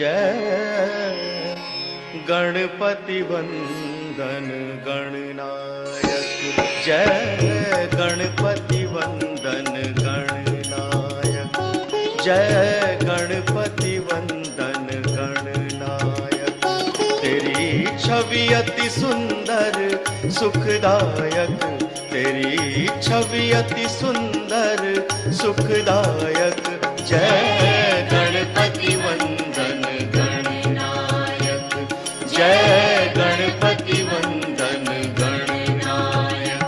जय गणपति वंदन गणनायक, जय गणपति वंदन गणनायक, जय गणपति वंदन गणनायक। तेरी छवि अति सुंदर सुखदायक, तेरी छवि अति सुंदर सुखदायक, जय गणपति वंदन गणनायक, जय गणपति वंदन गणनायक।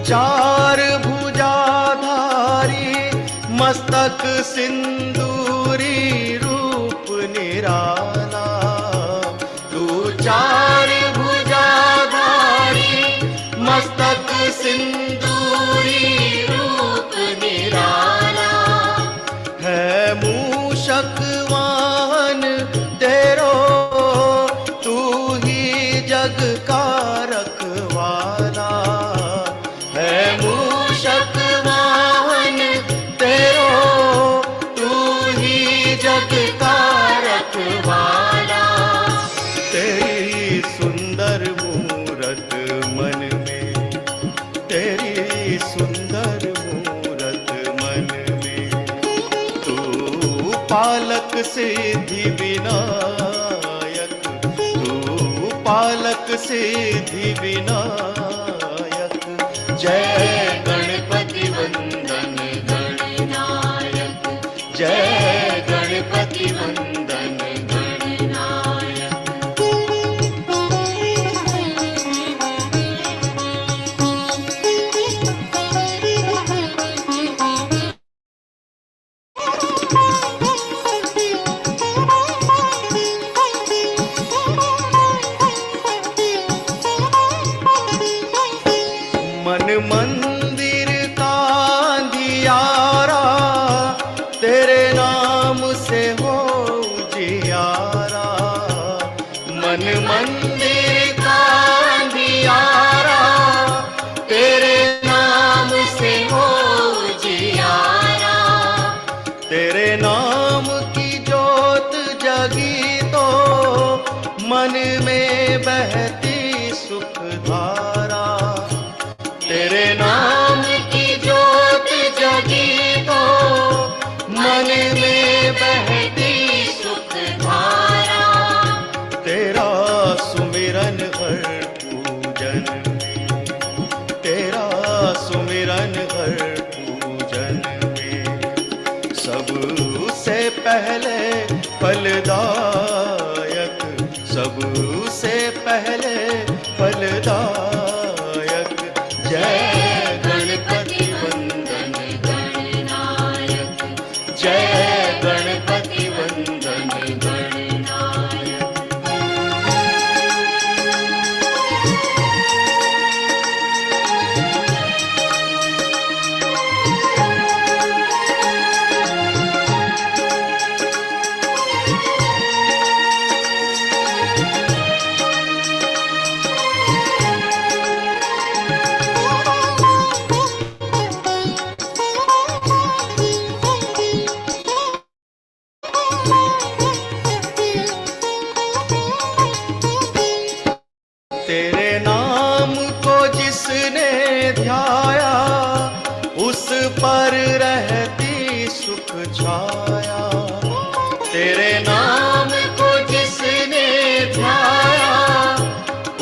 चार भुजाधारी मस्तक सिंदूरी रूप निराला, तू चार भुजाधारी मस्तक सिंदूरी रूप निराला। है मूषक वाहन तेरो, तू ही जग का रखवाला। मूषक वाहन तेरो, तू ही जग का रखवाला। तेरी सुंदर मूरत मन में, तेरी सुंदर मूरत मन में, तू पालक सिद्धि विनायक, तू पालक सिद्धि विनायक। जय गणपति वंदन गणनायक, जय गणपति वंदन गणनायक। मन मंदिर का अंधियारा, तेरे नाम से हो उजियारा। मन मंदिर का अंधियारा, तेरे नाम से हो उजियारा। तेरे नाम की जोत जगी तो मन में बहती सुख धारा। तेरे नाम की जोत जगी तो मन में बहती सुख धारा। तेरा सुमिरन हर पूजन में, तेरा सुमिरन हर पूजन में, सबसे पहले फलदायक, सबसे पहले फलदायक। जय गणपति वंदन गणनायक, जय गणपति वंदन गणनायक। तेरे नाम को जिसने ध्याया, उस पर रहती सुख छाया। तेरे नाम को जिसने ध्याया,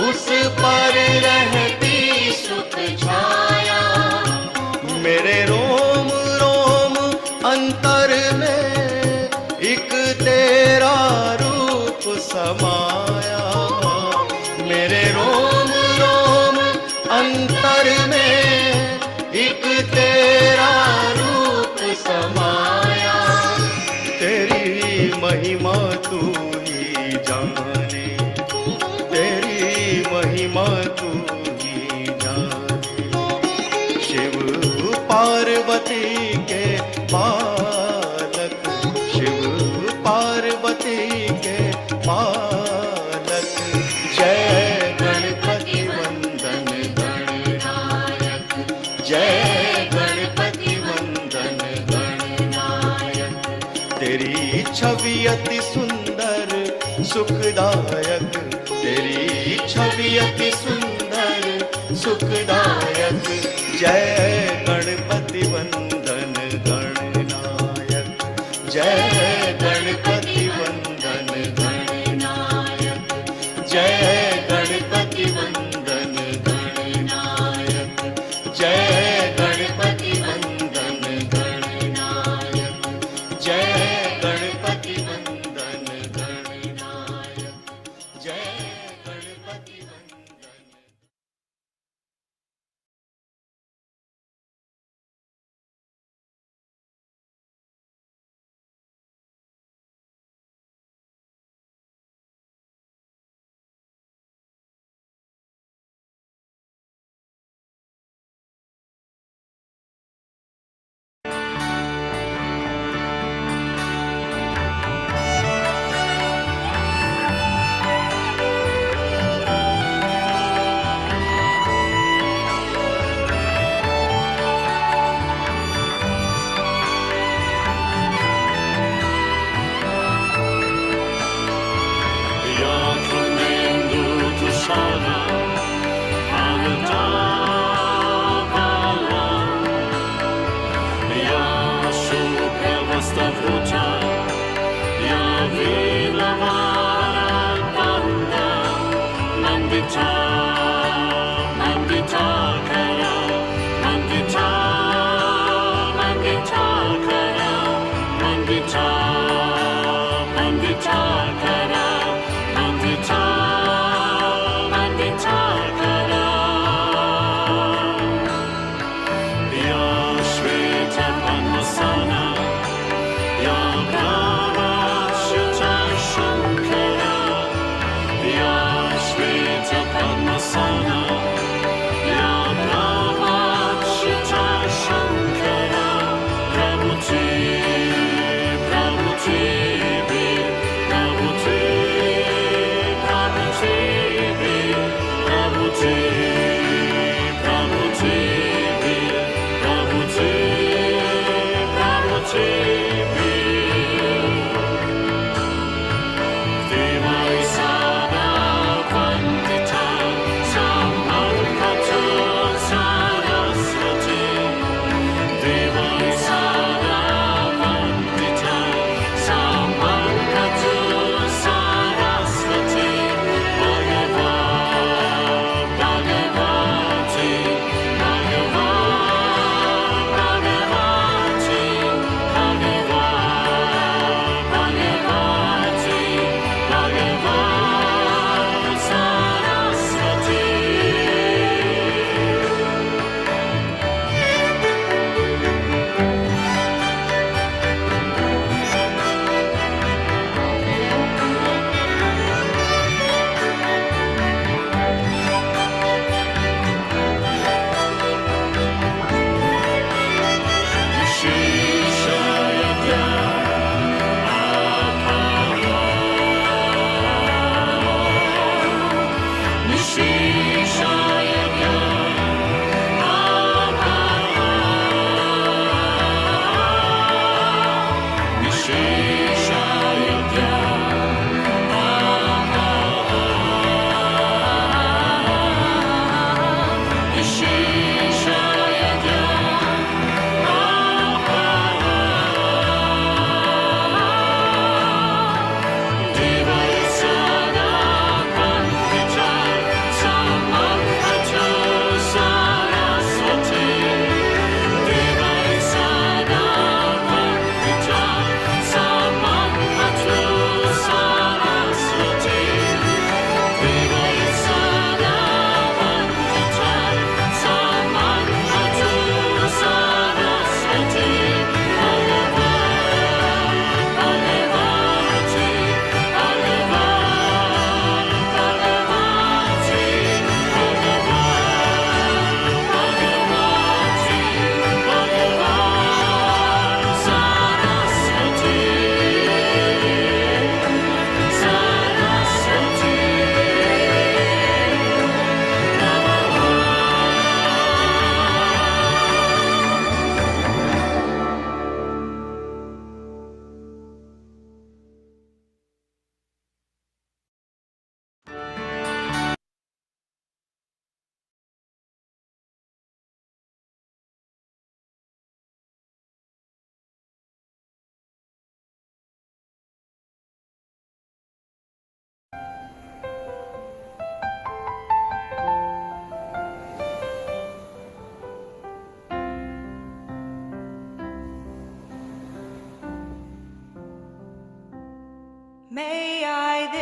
उस पर रहती सुख छाया। मेरे रोम रोम अंतर में एक तेरा रूप समाया। मेरे रोम रोम अंतर में एक तेरा रूप समाया। तेरी महिमा पार्वती के बालक, शिव पार्वती के बालक। जय गणपति वंदन गणनायक, जय गणपति वंदन गणनायक। तेरी छवि अति सुंदर सुखदायक, तेरी छवि अति सुंदर सुखदायक। जय गणपति वंदन गणनायक, जय गणपति वंदन गणनायक, जय गणपति वंदन गणनायक, जय गणपति वंदन गणनायक, जय गणपति वंदन गणनायक, जय गणपति वंदन।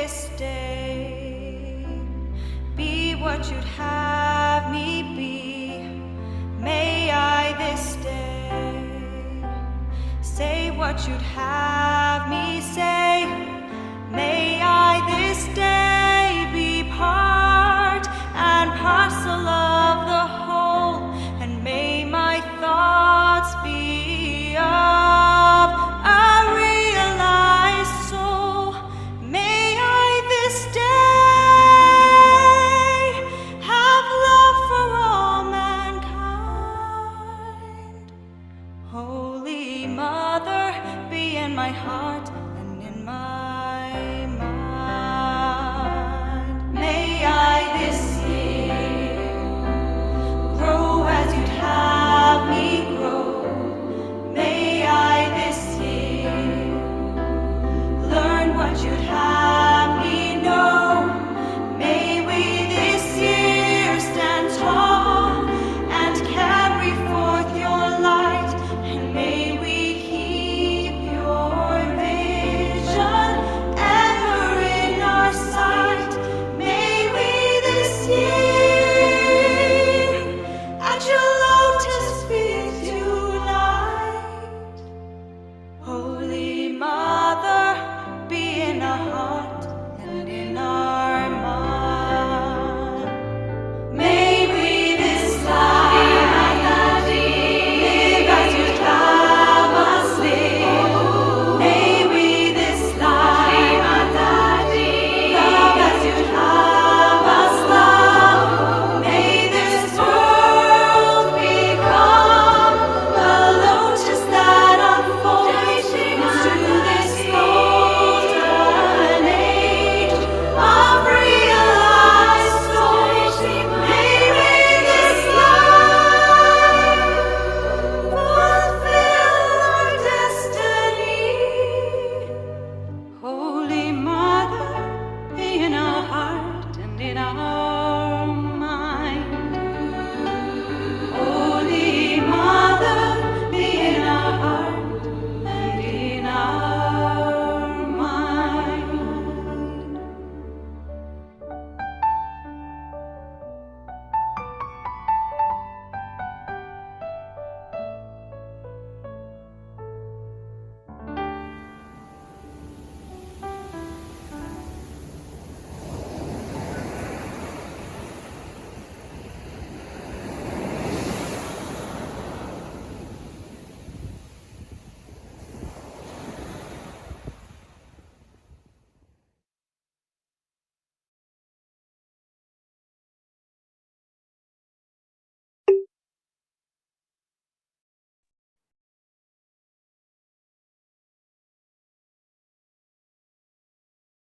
this day be what you'd have me be. May I this day say what you'd have me say. May I this day be part and parcel of the whole, and may my thoughts be of a realized soul. May I this day have love for all mankind. Holy Mother, be in my heart and in my mind. May I this year grow as you'd have me grow. May I this year learn what you'd have me know. May we this year stand tall and carry forth your light, and may we keep your vision ever in our sight. May we this year at your lotus feet unite. Holy Mother, be in our heart and in our mind. May we this life live as you'd have us live. May we this life love as you'd have us love. May this world become a lotus that unfolds into this golden age of realized souls. May we this life fulfill our destiny. Holy Mother, be in our heart and in our mind. Holy Mother, be in our heart and in our mind.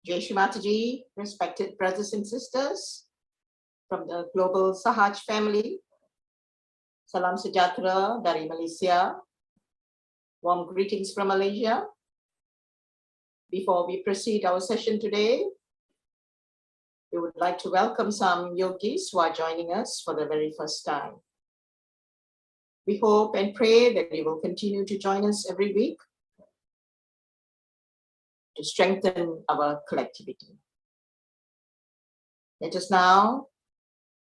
Jai Shri Mataji, respected brothers and sisters from the global Sahaj family. Salam sejahtera dari Malaysia. Warm greetings from Malaysia. Before we proceed our session today, we would like to welcome some yogis who are joining us for the very first time. We hope and pray that you will continue to join us every week to strengthen our collectivity. Let us now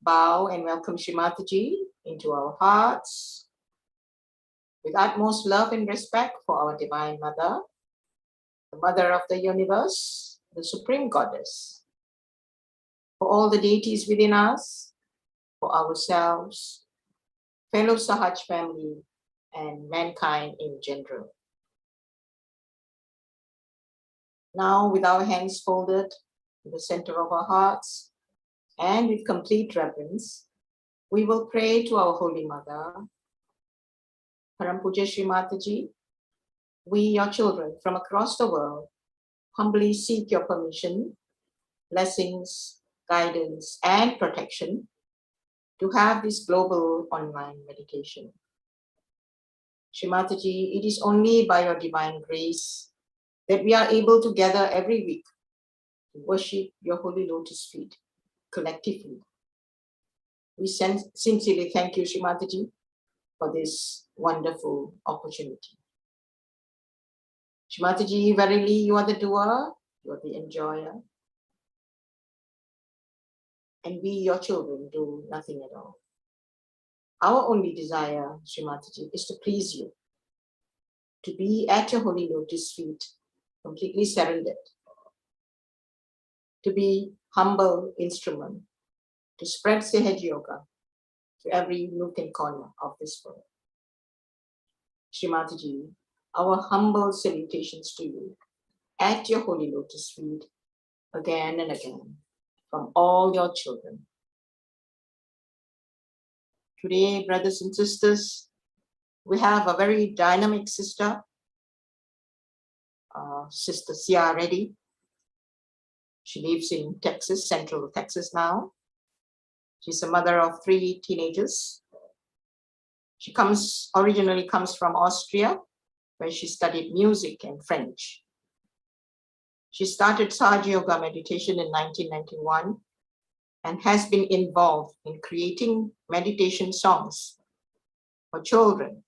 bow and welcome Shri Mataji into our hearts with utmost love and respect for our Divine Mother, the Mother of the Universe, the Supreme Goddess, for all the deities within us, for ourselves, fellow Sahaj family, and mankind in general. Now, with our hands folded in the center of our hearts and with complete reverence, we will pray to our Holy Mother. Param Puja Shri Mataji, we, your children from across the world, humbly seek your permission, blessings, guidance, and protection to have this global online meditation. Shri Mataji, it is only by your divine grace that we are able to gather every week to worship your holy lotus feet collectively. We sincerely thank you, Shri Mataji, for this wonderful opportunity. Shri Mataji, verily you are the doer, you are the enjoyer, and we, your children, do nothing at all. Our only desire, Shri Mataji, is to please you, to be at your holy lotus feet, completely surrendered, to be humble instrument, to spread Sahaja Yoga to every nook and corner of this world. Shri Mataji, our humble salutations to you at your holy lotus feet again and again from all your children. Today, brothers and sisters, we have a very dynamic sister, Sister Sia Reddy. She lives in Texas, Central Texas now. She's a mother of 3 teenagers. She originally comes from Austria, where she studied music and French. She started Sahaja Yoga meditation in 1991 and has been involved in creating meditation songs for children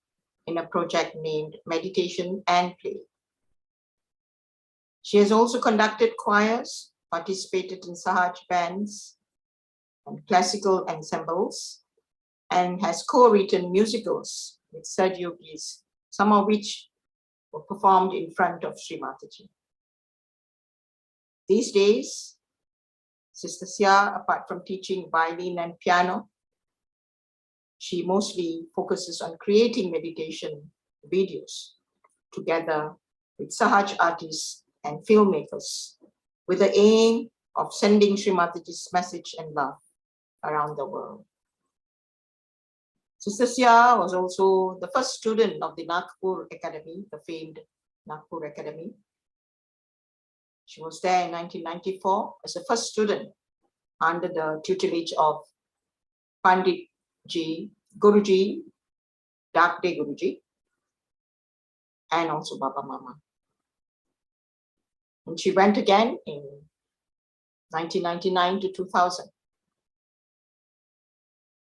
in a project named Meditation and Play. She has also conducted choirs, participated in Sahaj bands and classical ensembles, and has co-written musicals with Yogis, some of which were performed in front of Shri Mataji. These days, Sister Sia, apart from teaching violin and piano, she mostly focuses on creating meditation videos together with Sahaj artists and filmmakers with the aim of sending Shri Mataji's message and love around the world. Sister Sia was also the first student of the Nagpur Academy, the famed Nagpur Academy. She was there in 1994 as the first student under the tutelage of Pandit Ji, Guruji, Dakde Guruji, and also Baba Mama. And she went again in 1999 to 2000.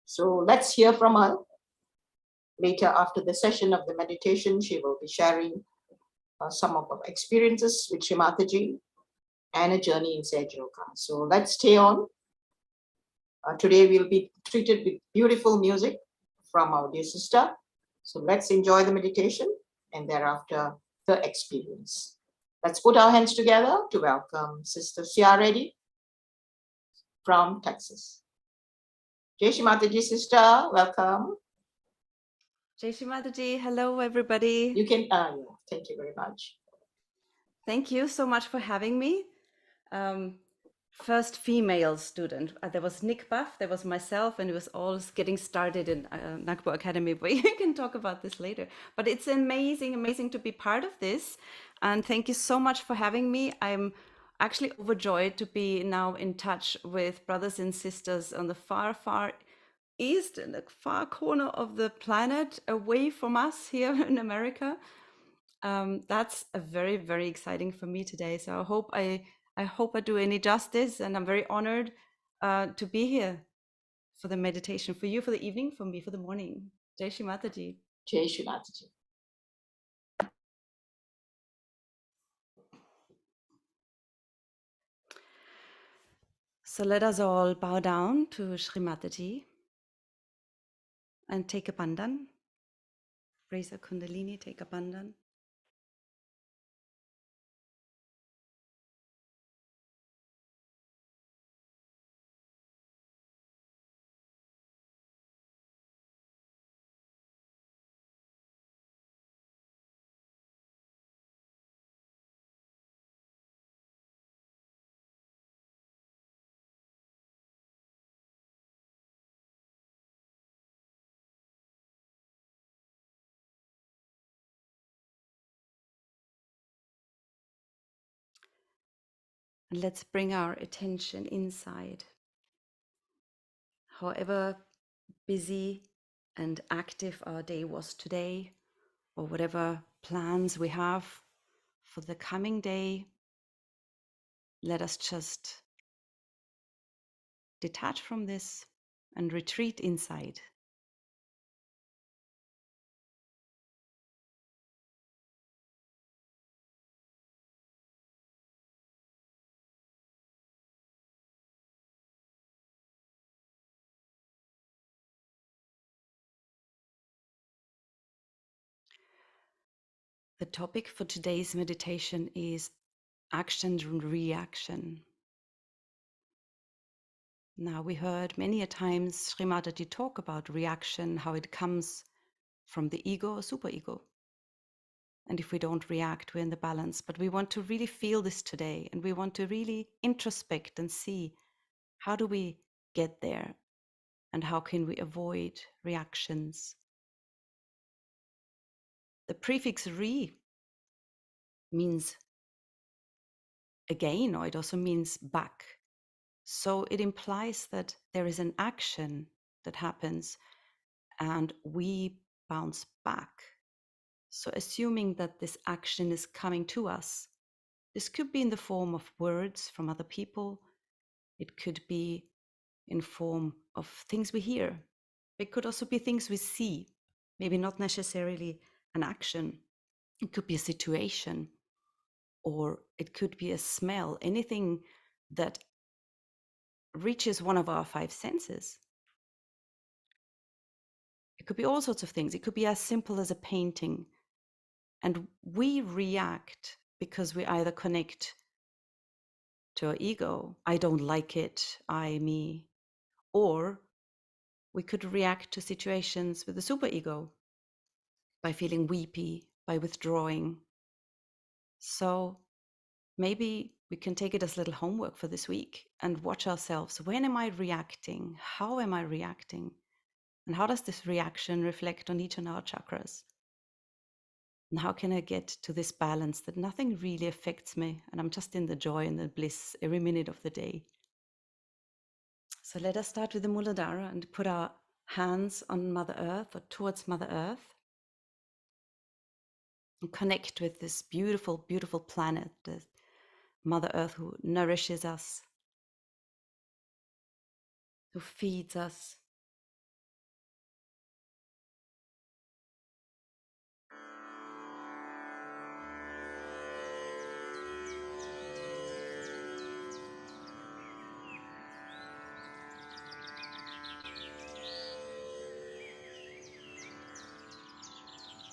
So let's hear from her. Later, after the session of the meditation, she will be sharing some of her experiences with Shri Mataji and a journey in Sahaja Yoga. So let's stay on. Today we'll be treated with beautiful music from our dear sister. So let's enjoy the meditation and thereafter the experience. Let's put our hands together to welcome Sister Sia Reddy from Texas. Jai Shri Mataji, sister, welcome. Jai Shri Mataji, hello everybody. You can, thank you very much. Thank you so much for having me. First female student. There was Nick Buff, there was myself, and it was all getting started in Nagpur Academy. But we can talk about this later. But it's amazing, amazing to be part of this. And thank you so much for having me. I'm actually overjoyed to be now in touch with brothers and sisters on the far, far east, in the far corner of the planet, away from us here in America. That's a very, very exciting for me today. So I hope I do any justice, and I'm very honored to be here for the meditation, for you for the evening, for me for the morning. Jai Shri Mataji. Jai Shri Mataji. So let us all bow down to Shri Mataji and take a bandhan. Raise a kundalini, take a bandhan. And let's bring our attention inside. However busy and active our day was today, or whatever plans we have for the coming day, let us just detach from this and retreat inside. The topic for today's meditation is action and reaction. Now, we heard many a times Shri Mataji talk about reaction, how it comes from the ego or superego. And if we don't react, we're in the balance. But we want to really feel this today, and we want to really introspect and see how do we get there, and how can we avoid reactions. The prefix re means again, or it also means back. So it implies that there is an action that happens and we bounce back. So assuming that this action is coming to us, this could be in the form of words from other people. It could be in form of things we hear. It could also be things we see, maybe not necessarily an action. It could be a situation, or it could be a smell, anything that reaches one of our five senses. It could be all sorts of things. It could be as simple as a painting. And we react because we either connect to our ego, I don't like it, I, me, or we could react to situations with the superego by feeling weepy, by withdrawing. So maybe we can take it as little homework for this week and watch ourselves. When am I reacting? How am I reacting? And how does this reaction reflect on each of our chakras? And how can I get to this balance that nothing really affects me and I'm just in the joy and the bliss every minute of the day? So let us start with the Muladhara and put our hands on Mother Earth or towards Mother Earth and connect with this beautiful, beautiful planet, the Mother Earth who nourishes us, who feeds us.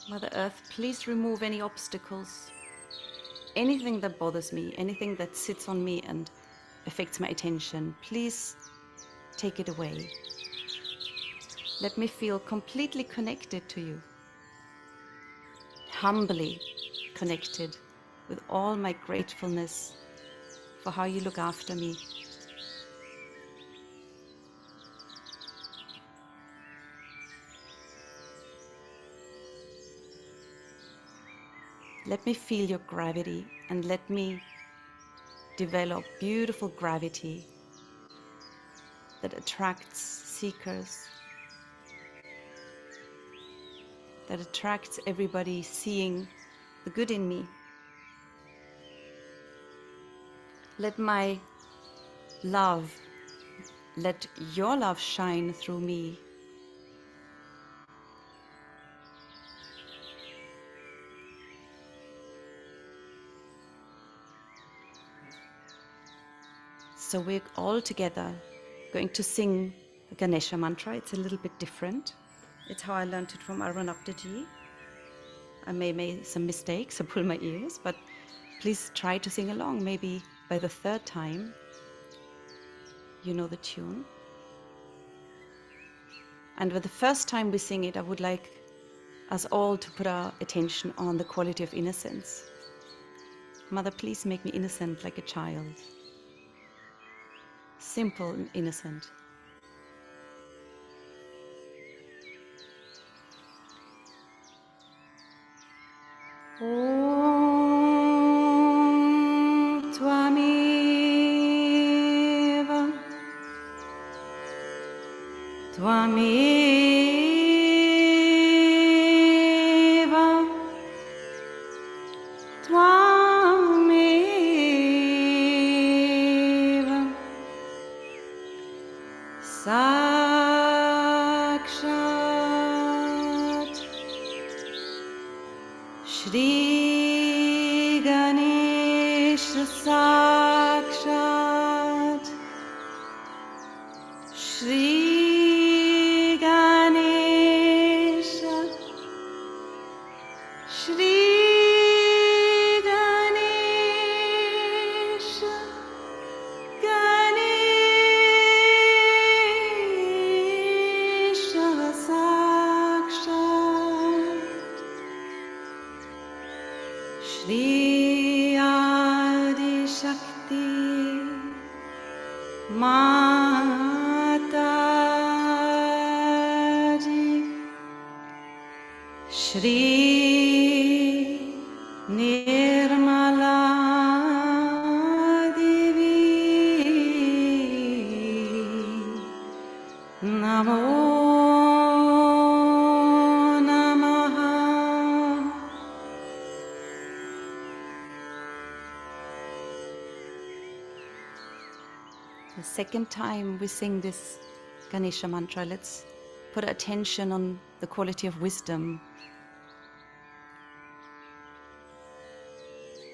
Mother Earth, please remove any obstacles, anything that bothers me, anything that sits on me and affects my attention. Please take it away. Let me feel completely connected to you, humbly connected with all my gratefulness for how you look after me. Let me feel your gravity and let me develop beautiful gravity that attracts seekers, that attracts everybody seeing the good in me. Let my love, let your love shine through me. So we're all together going to sing the Ganesha mantra. It's a little bit different. It's how I learned it from Arunaptaji. I may make some mistakes or pull my ears, but please try to sing along. Maybe by the third time, you know the tune. And with the first time we sing it, I would like us all to put our attention on the quality of innocence. Mother, please make me innocent like a child. Simple and innocent. Om Tvameva Tvameva Tvameva Sakshat Shri Ganesha Sakshat Shri Ganesha Shri Mataji, Shri Nirmala Devi, Namo Namaha. The second time we sing this Ganesha mantra, let's put attention on the quality of wisdom.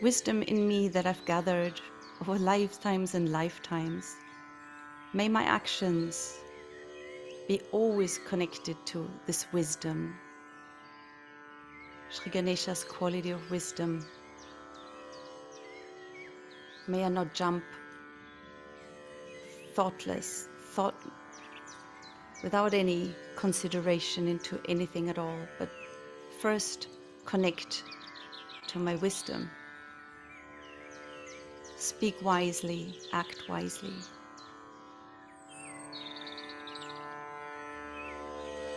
Wisdom in me that I've gathered over lifetimes and lifetimes. May my actions be always connected to this wisdom. Shri Ganesha's quality of wisdom. May I not jump without any consideration into anything at all, but first connect to my wisdom. Speak wisely, act wisely.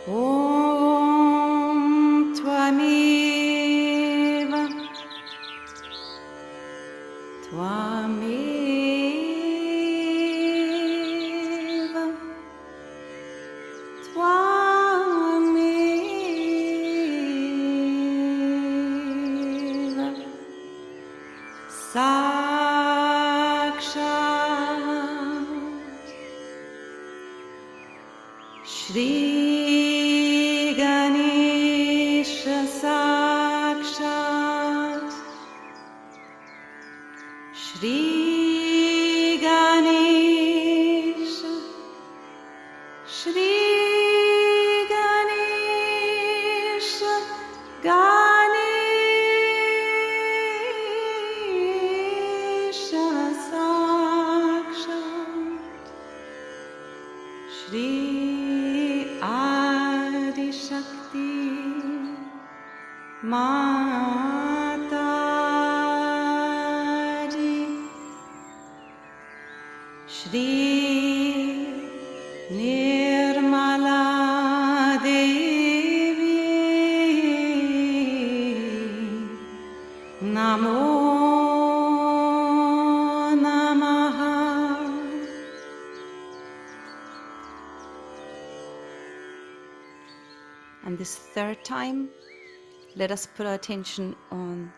Om Tvameva Tvameva Tvameva Sakshat Shri Ganesha Sakshat Shri Ganesha Shri Ganesha Ganesha Sakshat Shri Adi Shakti Mataji, Shri Nirmala Devi, Namo Namaha. And this third time, let us put our attention on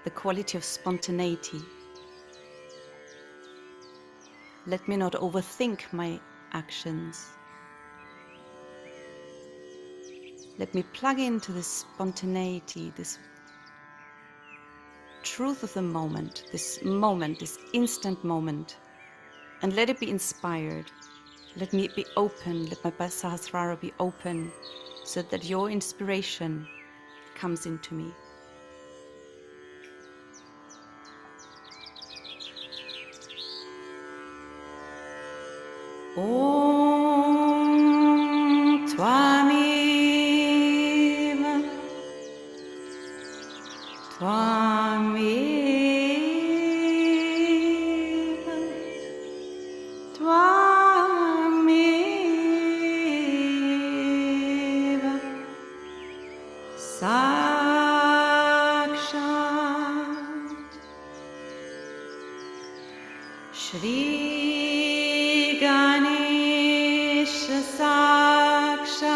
the quality of spontaneity. Let me not overthink my actions. Let me plug into this spontaneity, this truth of the moment, this instant moment, and let it be inspired. Let me be open, let my Sahasrara be open, so that your inspiration comes into me. Om Tvameva Tvameva Tvameva Sakshat Shri Ganesha Sakshat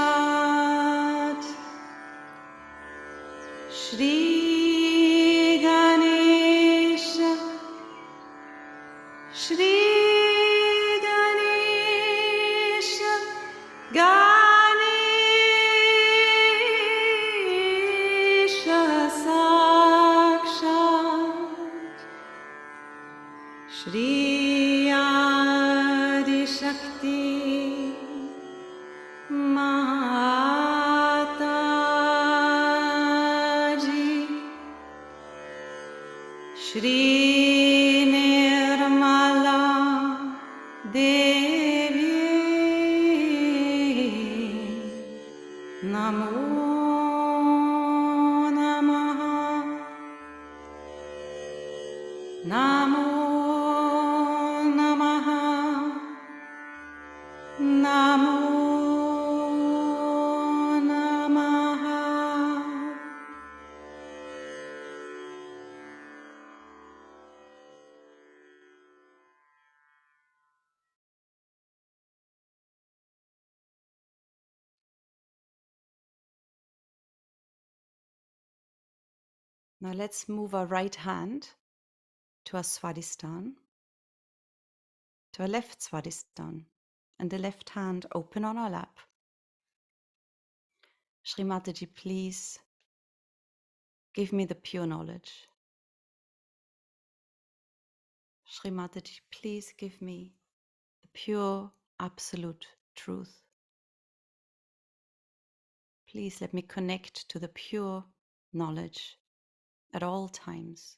Shri Ganesha Shri Ganesha Ganesha Sakshat Shri Adi Shakti Mataji, Shri Nirmala Devi, Namo Namaha, Namo Namaha. Namo Namaha. Now let's move our right hand to our Swadhisthana, to our left Swadhisthana, and the left hand open on our lap. Shri Mataji, please give me the pure knowledge. Shri Mataji, please give me the pure, absolute truth. Please let me connect to the pure knowledge at all times.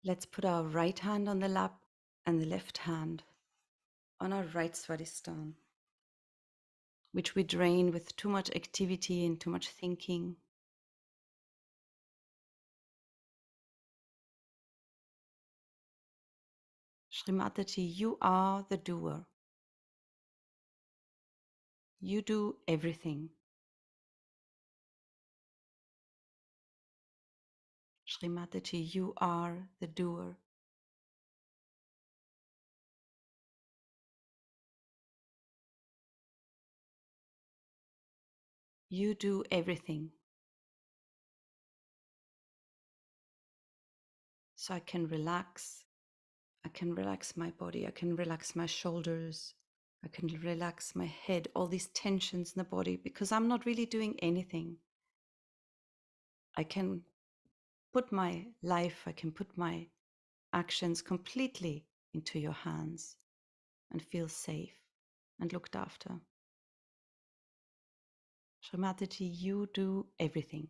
Let's put our right hand on the lap and the left hand on our right Swadhisthana, which we drain with too much activity and too much thinking. Shri Mataji, you are the doer. You do everything. Shri Mataji, you are the doer. You do everything. So I can relax. I can relax my body. I can relax my shoulders. I can relax my head, all these tensions in the body, because I'm not really doing anything. I can put my life, I can put my actions completely into your hands and feel safe and looked after. Shri Mataji, you do everything.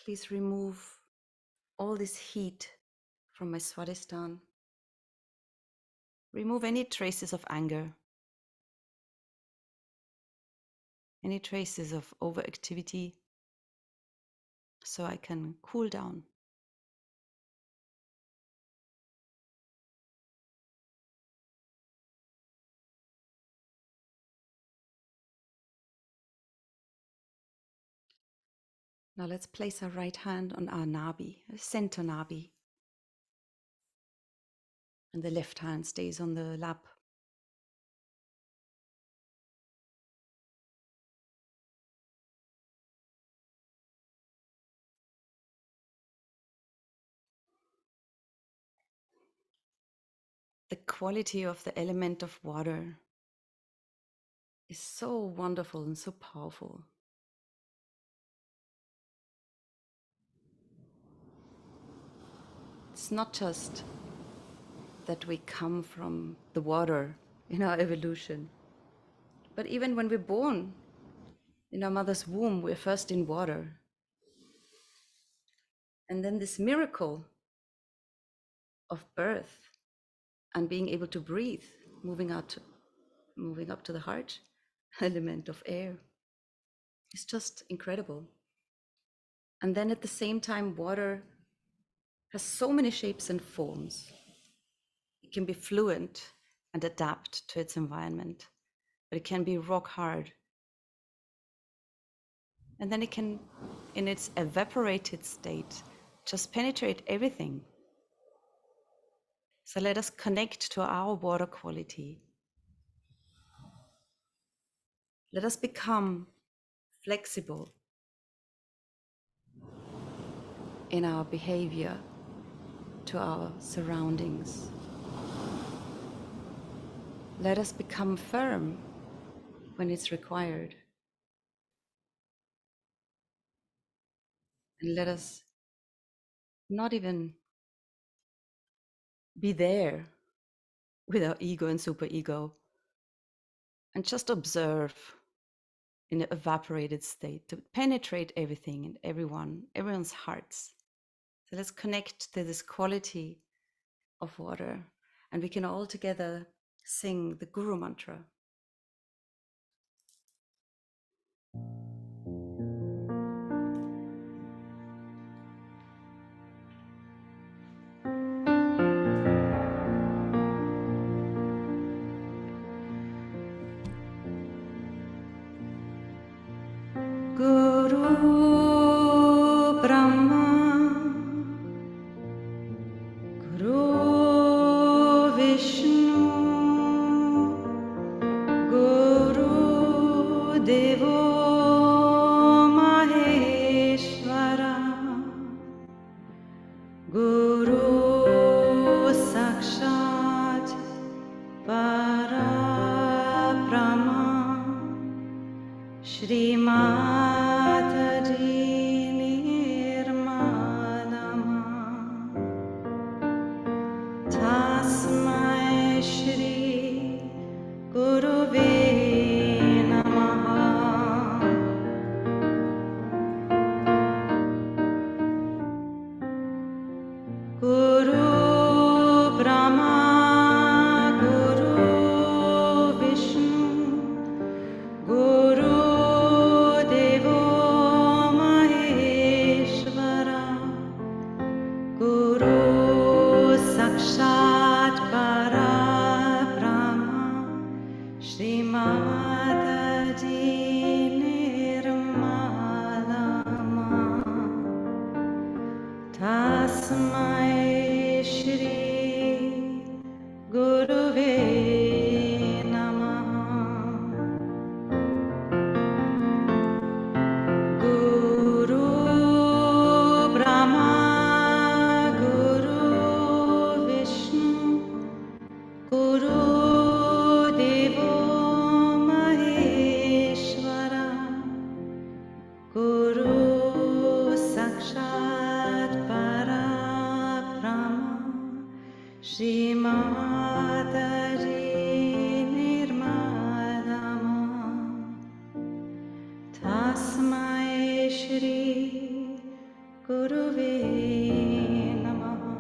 Please remove all this heat from my Swadhisthana. Remove any traces of anger, any traces of overactivity, so I can cool down. Now let's place our right hand on our nabi, center nabi, and the left hand stays on the lap. The quality of the element of water is so wonderful and so powerful. It's not just that we come from the water in our evolution, but even when we're born in our mother's womb, we're first in water. And then this miracle of birth and being able to breathe, moving up to the heart element of air, is just incredible. And then at the same time, water has so many shapes and forms. It can be fluent and adapt to its environment, but it can be rock hard. And then it can, in its evaporated state, just penetrate everything. So let us connect to our water quality. Let us become flexible in our behavior to our surroundings. Let us become firm when it's required. And let us not even be there with our ego and superego, and just observe in an evaporated state to penetrate everything and everyone's hearts. So let's connect to this quality of water, and we can all together sing the Guru mantra. Guru Brahma, Guru Vishnu, Guru Devo Maheshwara, Guru Sakshat Parabrahma, Shri Mataji Nirmalama, Tasmai Shri Guruve Namaha. Guru Brahma, Guru Vishnu, Guru Devo Maheshwara, Guru Sakshat Parabrahma, Shri Mataji Nirmalama, Tasmai Shri Guruve Namaha. Guru Brahma, Guru Vishnu, Guru Devo Maheshwara, Guru Sakshat Parabrahma, Shri Mataji Nirmalama, Tasmai Shri Guruve Namaha.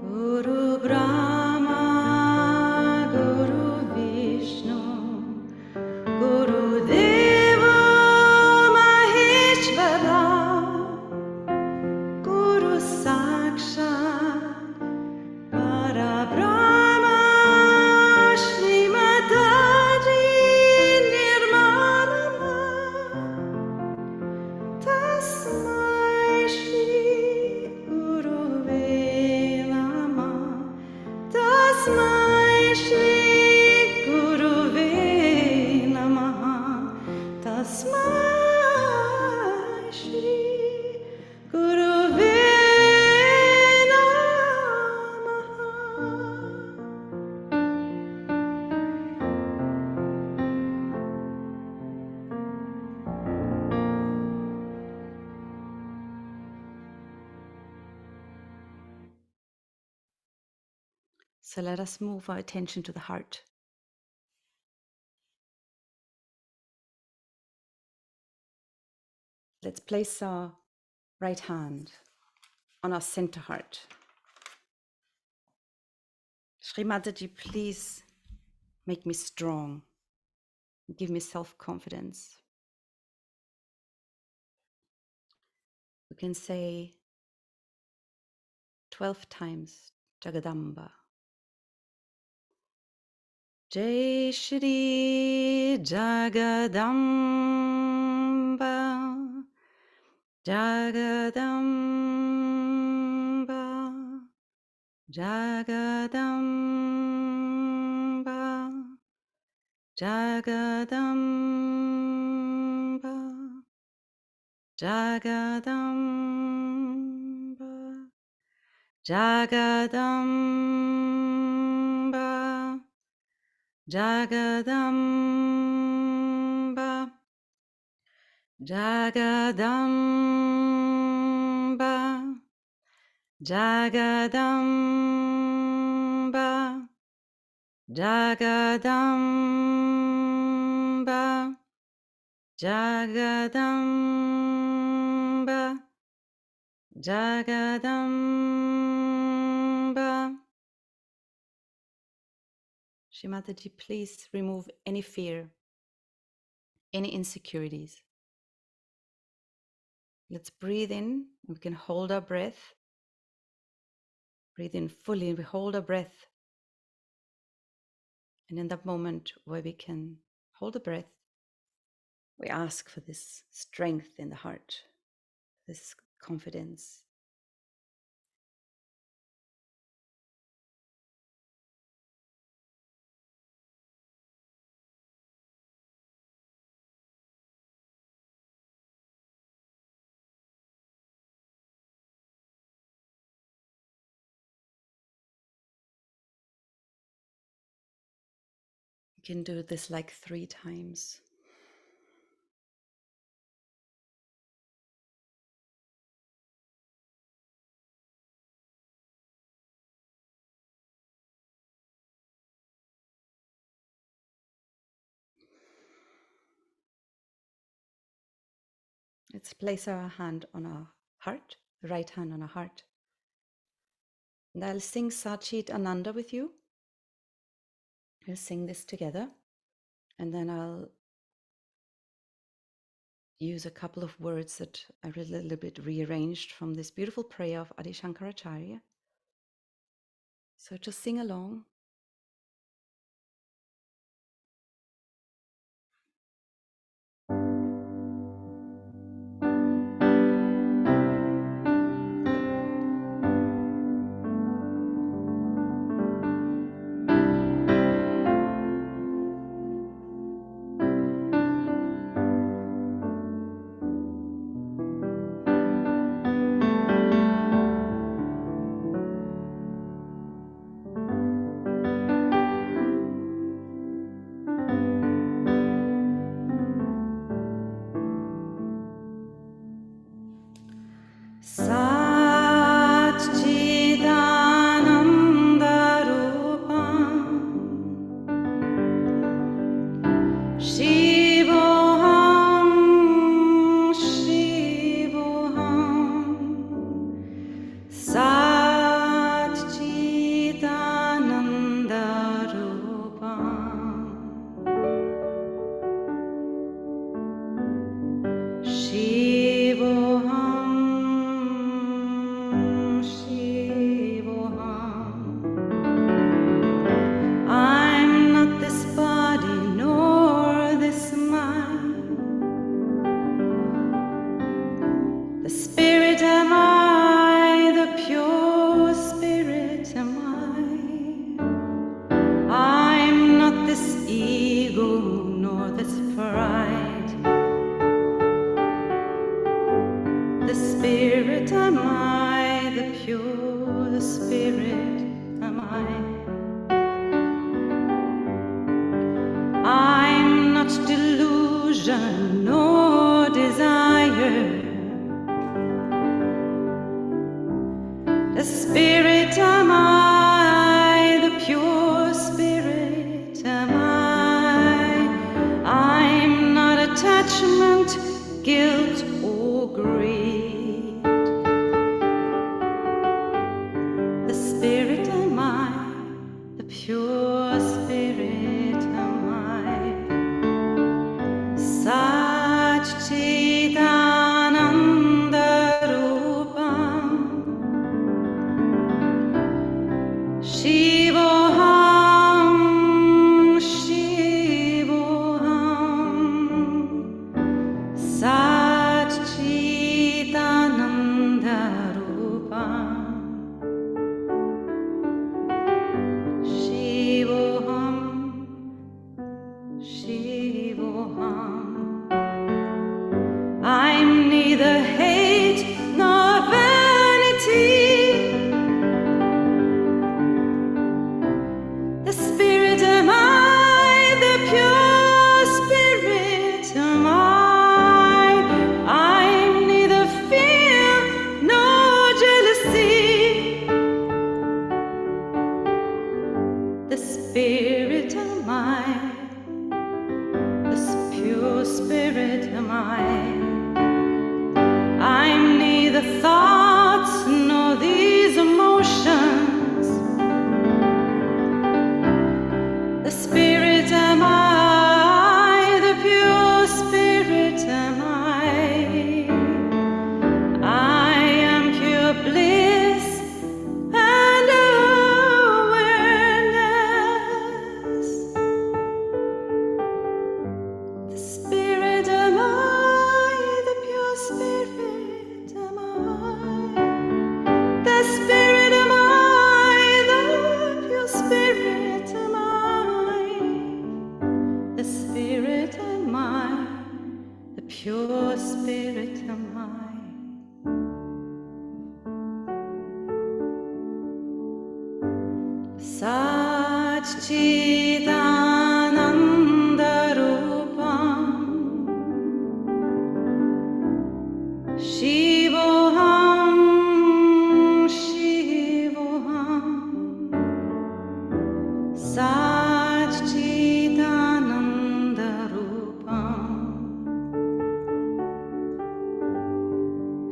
Guru Brahma, Guru Vishnu, Guru Deva Maheshwara, Guru Sakshat Parabrahma, Shri Mataji Nirmalama, Tasmai Shri Guruve Namah, Tasmai Shri Guruve Namaha, Tasmai Shri Guruve Namaha. So let us move our attention to the heart. Let's place our right hand on our center heart. Shri Mataji, please make me strong. Give me self-confidence. You can say 12 times, Jagadamba. Jai Shri Jagadamba, Jagadamba, Jagadamba, Jagadamba, Jagadamba, Jagadamba, Jagadamba, Jagadamba, Jagadamba, Jagadamba, Jagadamba, Jagadamba. Shri Mataji, please remove any fear, any insecurities. Let's breathe in. We can hold our breath. Breathe in fully. We hold our breath. And in that moment where we can hold the breath, we ask for this strength in the heart, this confidence. You can do this like 3 times. Let's place our hand on our heart, the right hand on our heart. And I'll sing Sachit Ananda with you. We'll sing this together. And then I'll use a couple of words that I a little bit rearranged from this beautiful prayer of Adi Shankaracharya. So just sing along. Satchidanandarupam Shivoham Shivoham Satchidanandarupam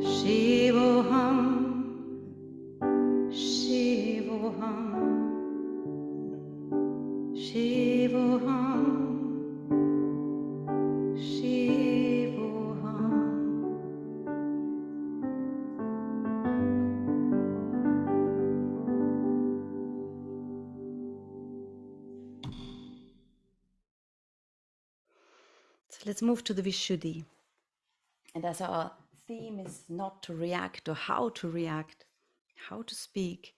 Shivoham Shivoham Shivoham Shivoham. So let's move to the Vishuddhi. And as our theme is not to react or how to react, how to speak,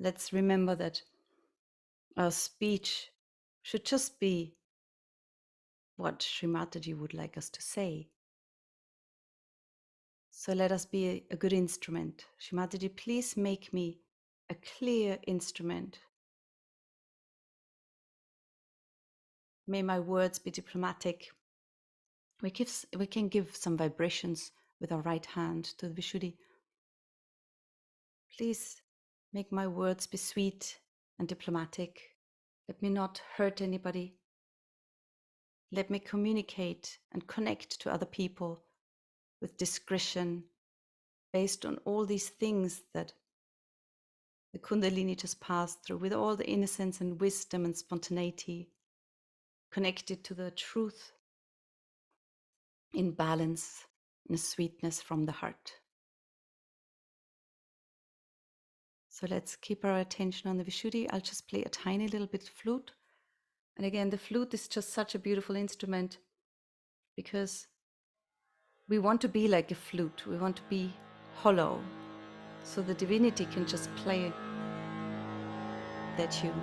let's remember that our speech should just be what Shri Mataji would like us to say. So let us be a good instrument. Shri Mataji, please make me a clear instrument. May my words be diplomatic. We can give some vibrations with our right hand to the Vishuddhi. Please make my words be sweet and diplomatic. Let me not hurt anybody. Let me communicate and connect to other people with discretion based on all these things that the Kundalini just passed through, with all the innocence and wisdom and spontaneity, connected to the truth in balance and sweetness from the heart. So let's keep our attention on the Vishuddhi. I'll just play a tiny little bit of flute. And again, the flute is just such a beautiful instrument because we want to be like a flute. We want to be hollow. So the divinity can just play that tune.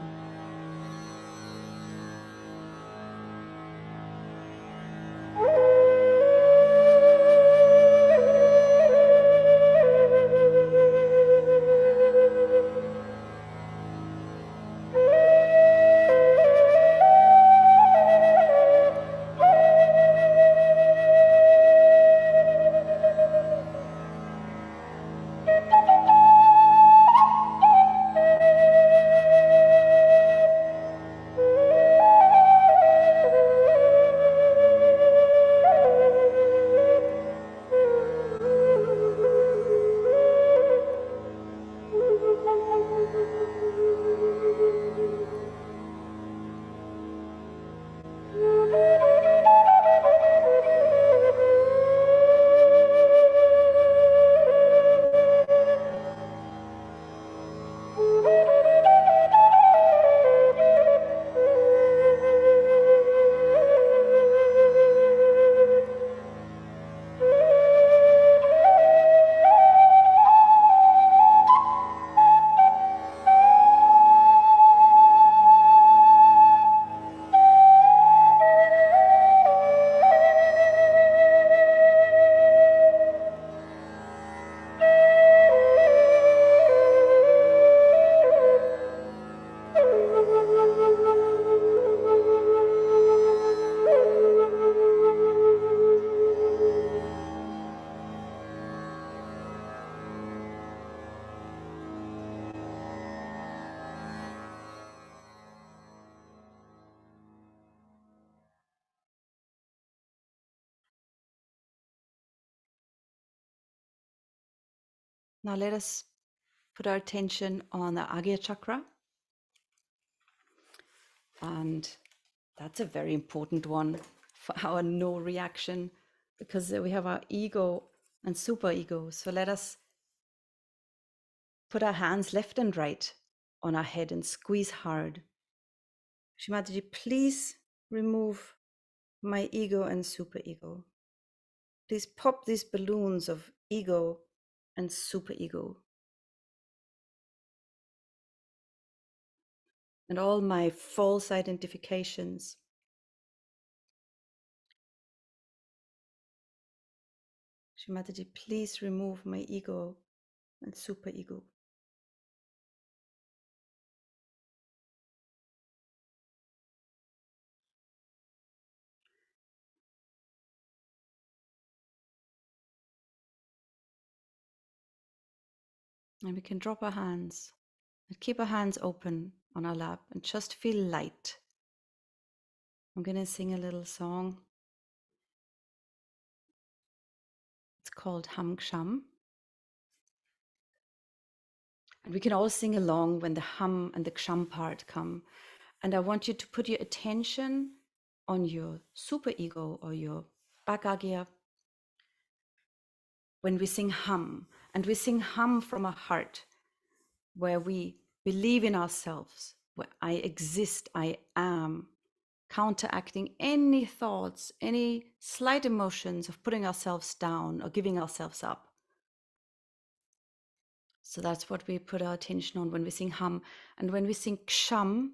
Now let us put our attention on the Agya chakra. And that's a very important one for our no reaction, because we have our ego and super ego. So let us put our hands left and right on our head and squeeze hard. Shri Mataji, please remove my ego and super ego. Please pop these balloons of ego and super ego. And all my false identifications. Shri Mataji, please remove my ego and super ego. And we can drop our hands and keep our hands open on our lap and just feel light. I'm going to sing a little song. It's called Ham Ksham. And we can all sing along when the hum and the ksham part come. And I want you to put your attention on your superego or your bhagagya when we sing hum. And we sing hum from our heart, where we believe in ourselves, where I exist, I am, counteracting any thoughts, any slight emotions of putting ourselves down or giving ourselves up. So that's what we put our attention on when we sing hum. And when we sing ksham,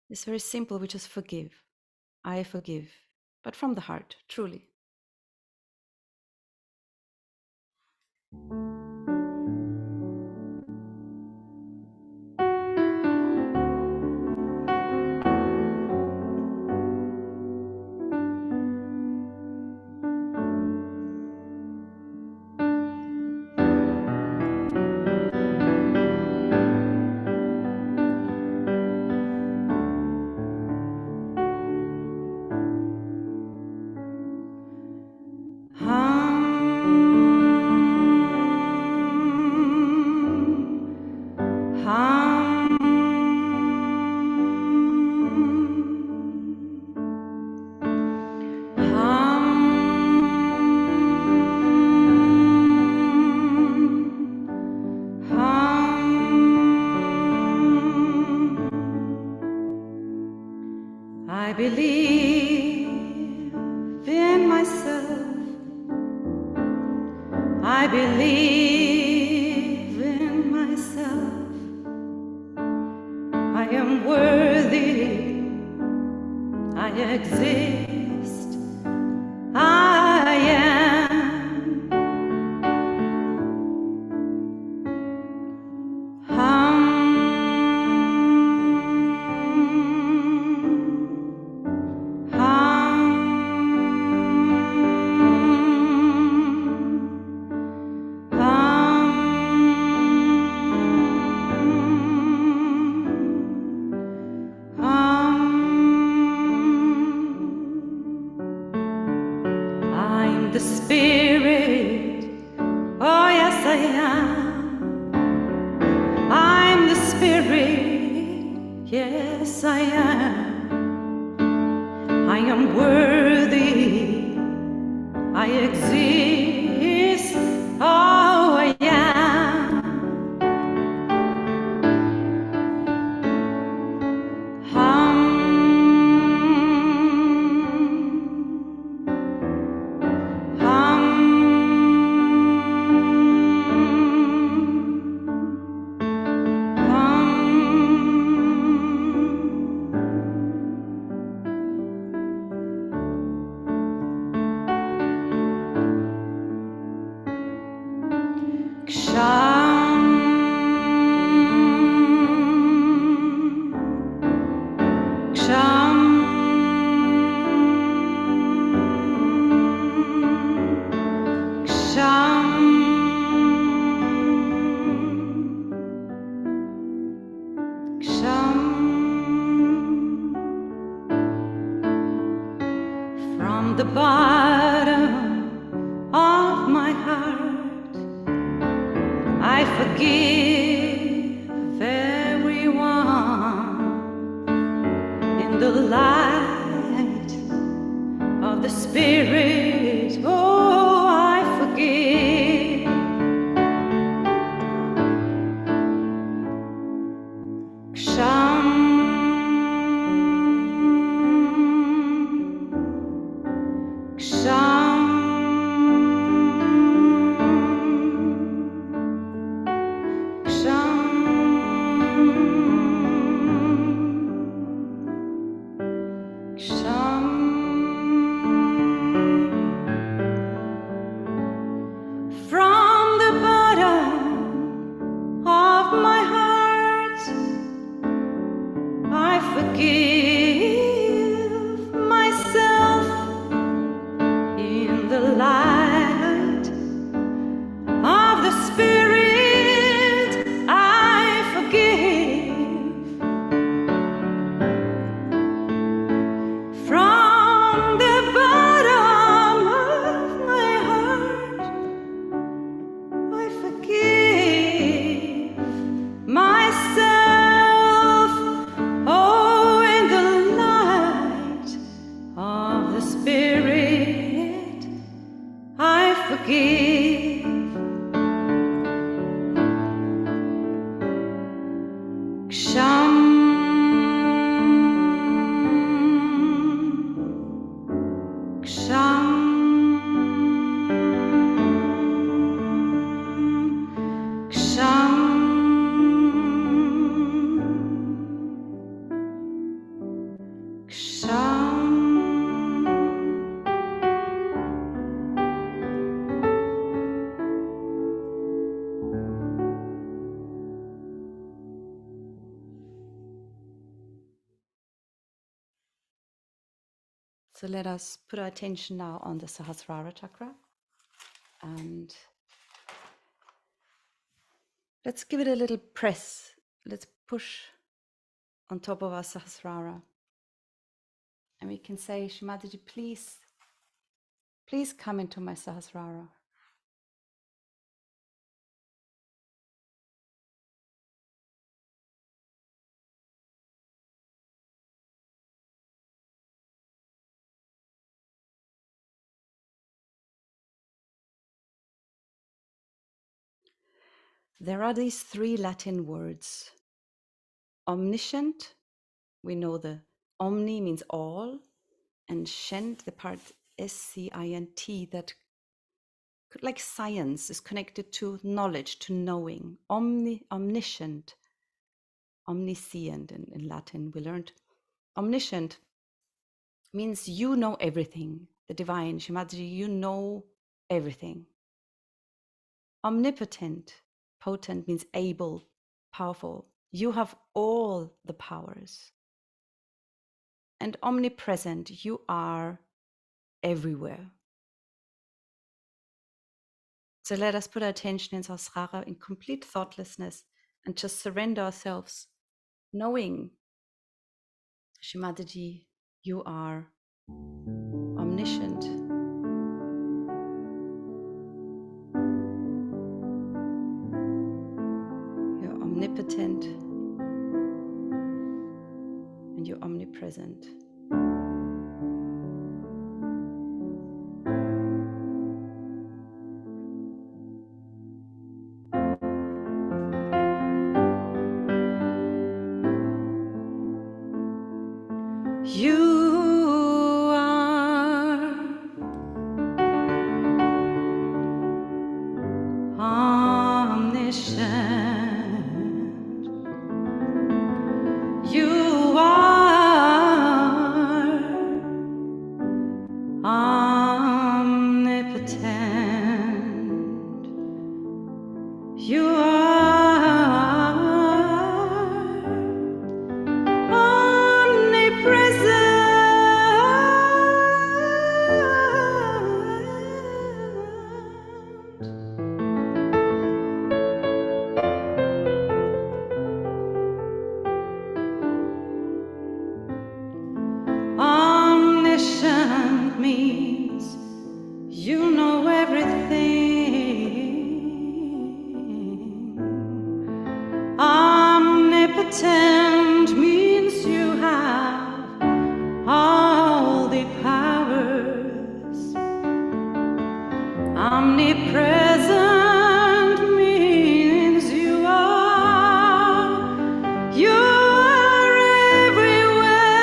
it's very simple. We just forgive. I forgive, but from the heart, truly. I believe in myself. I believe in myself. I am worthy. I exist. I am. I'm the spirit. Oh, yes, I am. I'm the spirit. Yes, I am. I am worthy. I exist. Oh, I am. From the bottom of my heart, I forgive everyone. In the light of the Spirit, oh, I forgive. Ksham. So let us put our attention now on the Sahasrara chakra, and let's give it a little press. Let's push on top of our Sahasrara. And we can say, Shri Mataji, please come into my Sahasrara. There are these three Latin words. Omniscient, we know the omni means all, and shent, the part S-C-I-N-T, that like science is connected to knowledge, to knowing. Omniscient, omniscient in Latin, we learned. Omniscient means you know everything, the divine, Shri Mataji, you know everything. Omnipotent, potent means able, powerful. You have all the powers. And omnipresent, you are everywhere. So let us put our attention in Sahasrara in complete thoughtlessness and just surrender ourselves, knowing, Shri Mataji, you are omniscient. You're omnipotent and you're omnipresent. You are omniscient. You are omnipotent. You are omniscient means you know everything. Omnipotent means you have all the powers. Omnipresent means you are everywhere.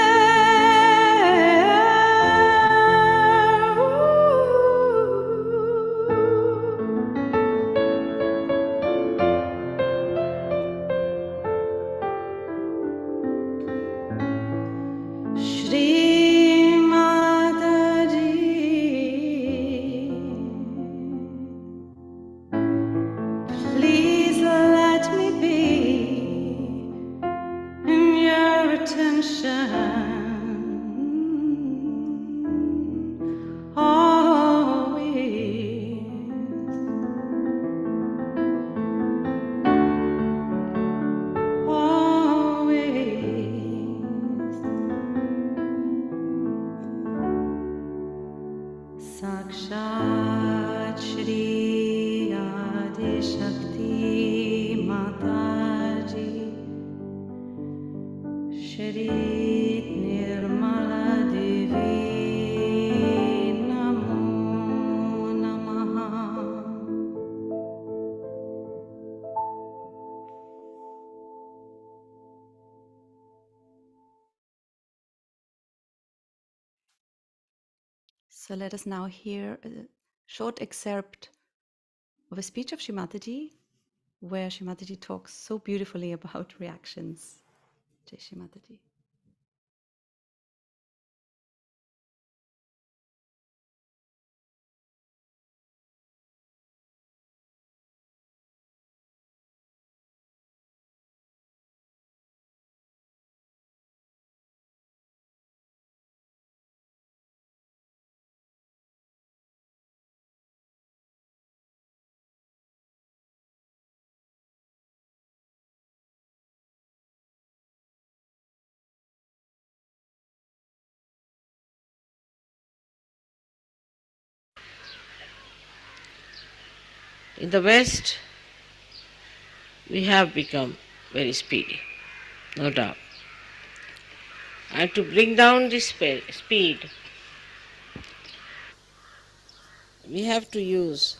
Shri Mataji, please let me be in your attention always. Sakshat Shri Adi Shakti Mataji, Shri Nirmala Devi, Namo Namaha. So let us now hear a short excerpt of a speech of Shri Mataji, where Shri Mataji talks so beautifully about reactions. Jai Shri Mataji. In the West, we have become very speedy, no doubt. And to bring down this speed, we have to use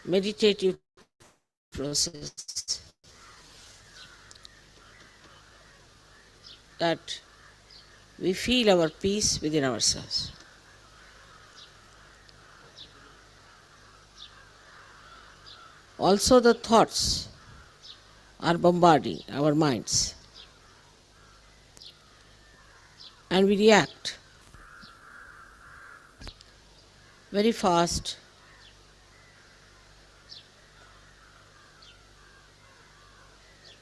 meditative process that we feel our peace within ourselves. Also, the thoughts are bombarding our minds, and we react very fast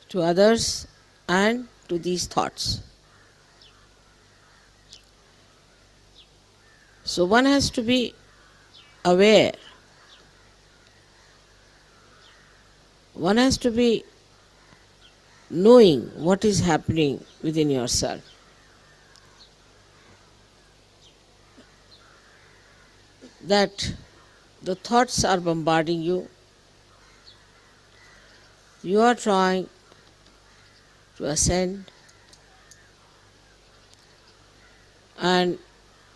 to others and to these thoughts. So one has to be aware, one has to be knowing what is happening within yourself. That the thoughts are bombarding you, you are trying to ascend, and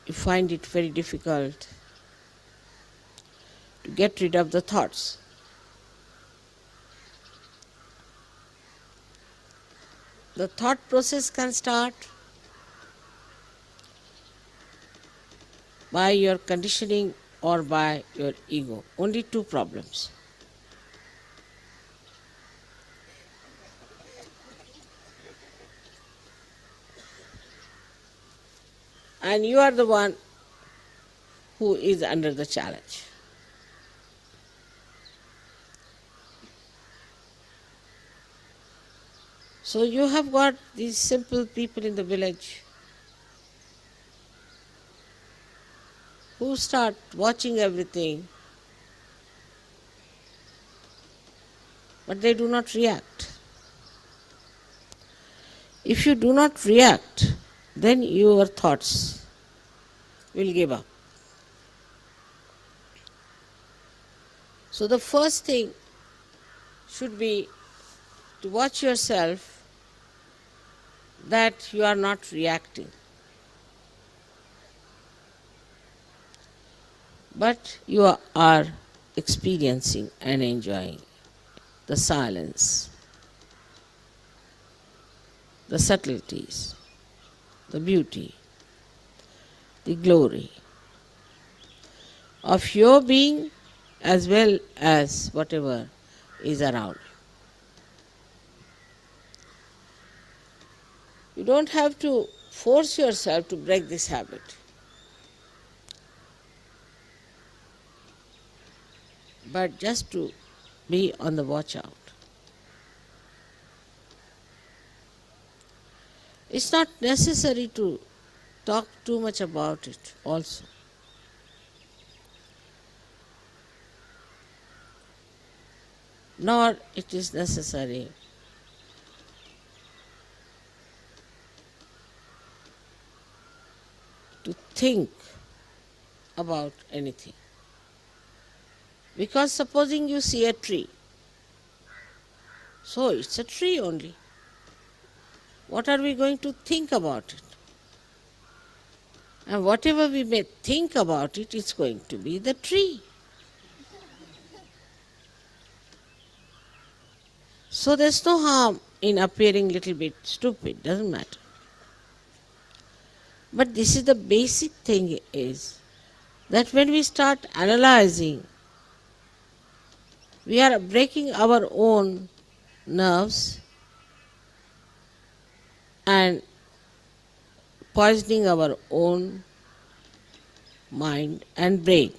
you find it very difficult to get rid of the thoughts. The thought process can start by your conditioning or by your ego. Only two problems. And you are the one who is under the challenge. So you have got these simple people in the village who start watching everything, but they do not react. If you do not react, then your thoughts will give up. So the first thing should be to watch yourself that you are not reacting, but you are experiencing and enjoying the silence, the subtleties, the beauty, the glory of your being as well as whatever is around. You don't have to force yourself to break this habit. But just to be on the watch out. It's not necessary to talk too much about it also. Nor it is necessary to think about anything. Because supposing you see a tree, so it's a tree only. What are we going to think about it? And whatever we may think about it, it's going to be the tree. So there's no harm in appearing a little bit stupid, doesn't matter. But this is the basic thing, is that when we start analyzing, we are breaking our own nerves and poisoning our own mind and brain.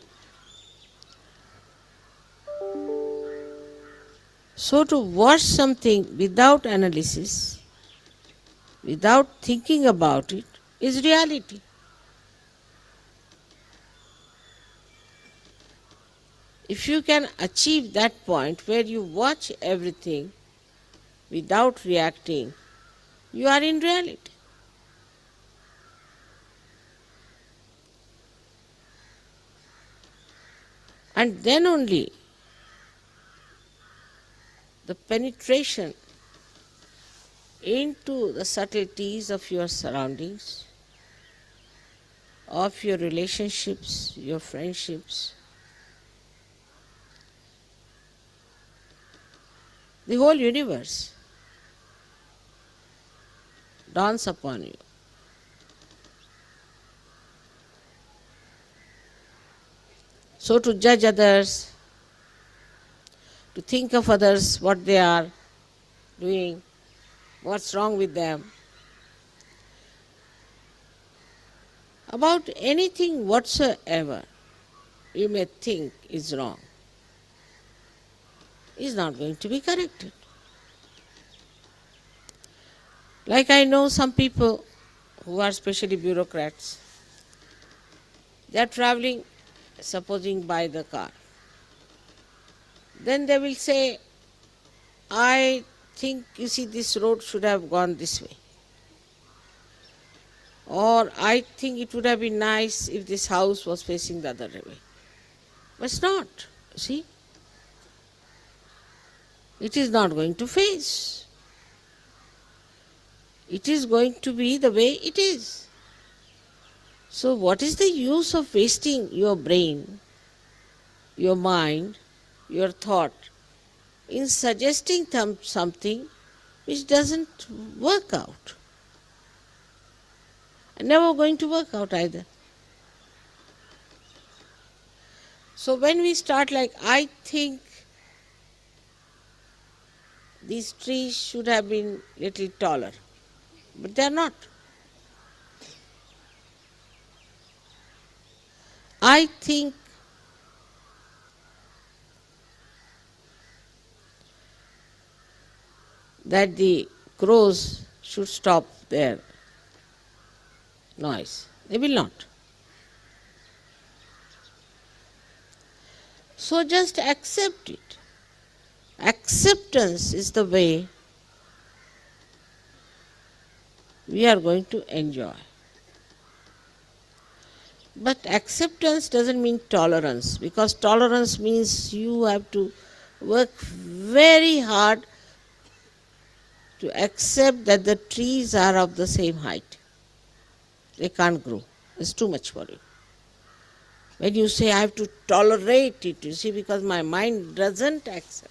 So to watch something without analysis, without thinking about it, is reality. If you can achieve that point where you watch everything without reacting, you are in reality. And then only the penetration into the subtleties of your surroundings, of your relationships, your friendships, the whole universe dawns upon you. So to judge others, to think of others, what they are doing, what's wrong with them, about anything whatsoever you may think is wrong, is not going to be corrected. Like I know some people who are especially bureaucrats, they are traveling, supposing by the car. Then they will say, I think, you see, this road should have gone this way. Or I think it would have been nice if this house was facing the other way. But it's not. See? It is not going to face. It is going to be the way it is. So what is the use of wasting your brain, your mind, your thought in suggesting something which doesn't work out? And never going to work out either. So when we start like, I think these trees should have been little taller, but they are not. I think that the crows should stop their noise. They will not. So just accept it. Acceptance is the way we are going to enjoy. But acceptance doesn't mean tolerance, because tolerance means you have to work very hard to accept that the trees are of the same height. They can't grow. It's too much for you. When you say I have to tolerate it, you see, because my mind doesn't accept.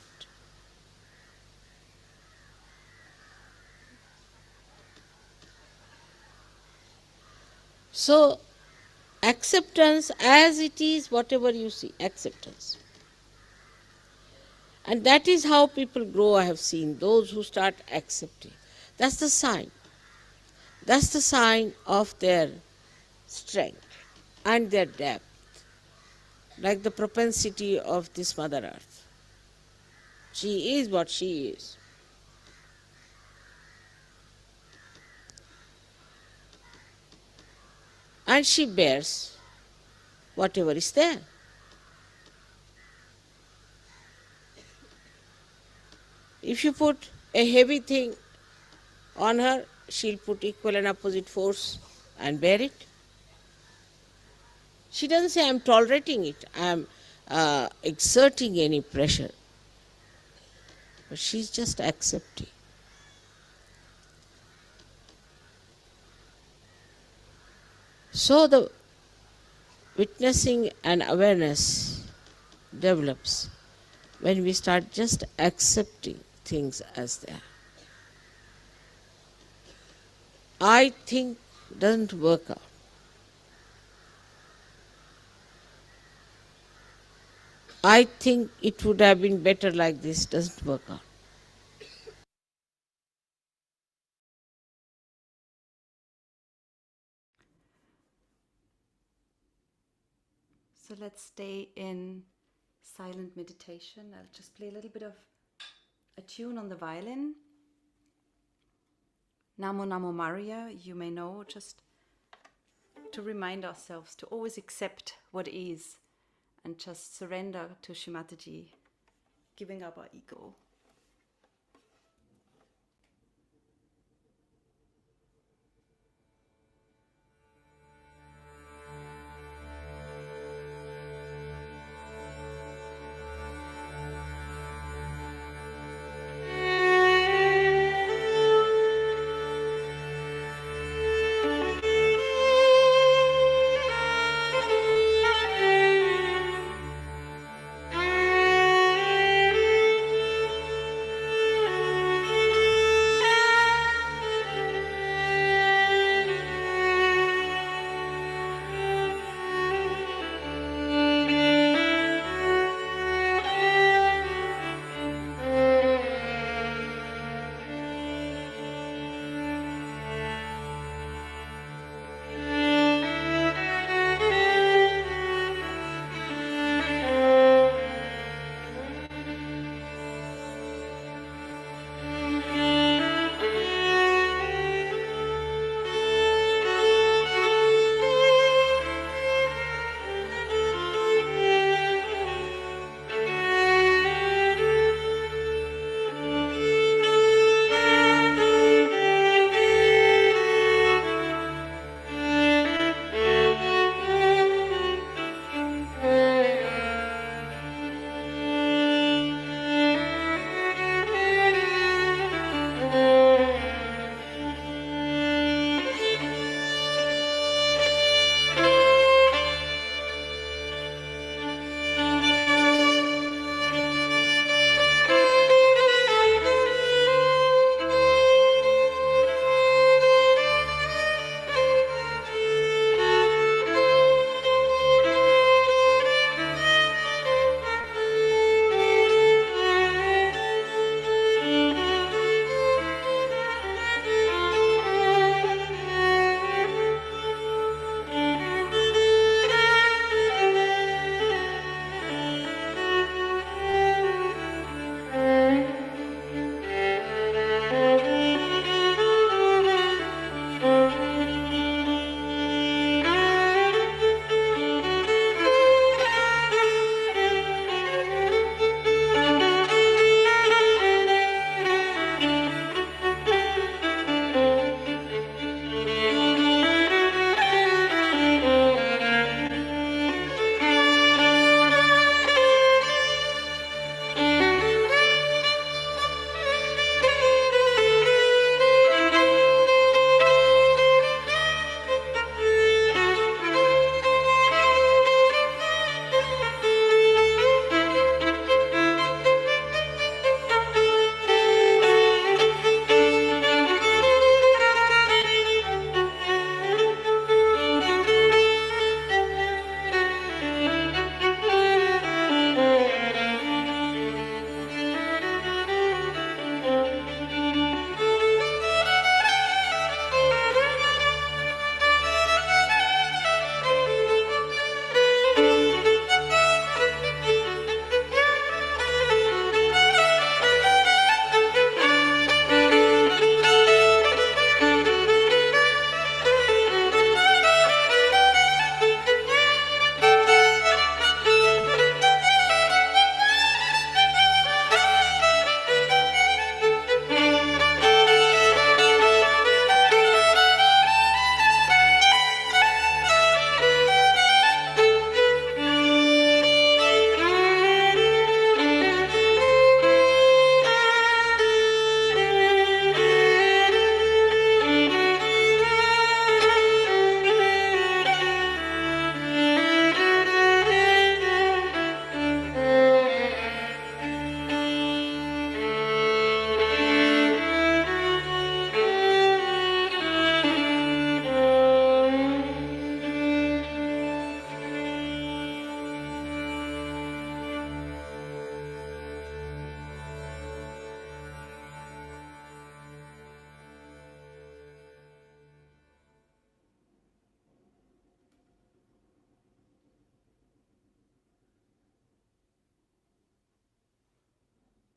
So, acceptance as it is, whatever you see, acceptance. And that is how people grow, I have seen, those who start accepting. That's the sign. That's the sign of their strength and their depth, like the propensity of this Mother Earth. She is what she is. And she bears whatever is there. If you put a heavy thing on her, she'll put equal and opposite force and bear it. She doesn't say, I'm tolerating it, I'm exerting any pressure. But she's just accepting. So the witnessing and awareness develops when we start just accepting things as they are. I think doesn't work out. I think it would have been better like this, doesn't work out. So let's stay in silent meditation. I'll just play a little bit of a tune on the violin. Namo Namo Maria, you may know, just to remind ourselves to always accept what is and just surrender to Shri Mataji, giving up our ego.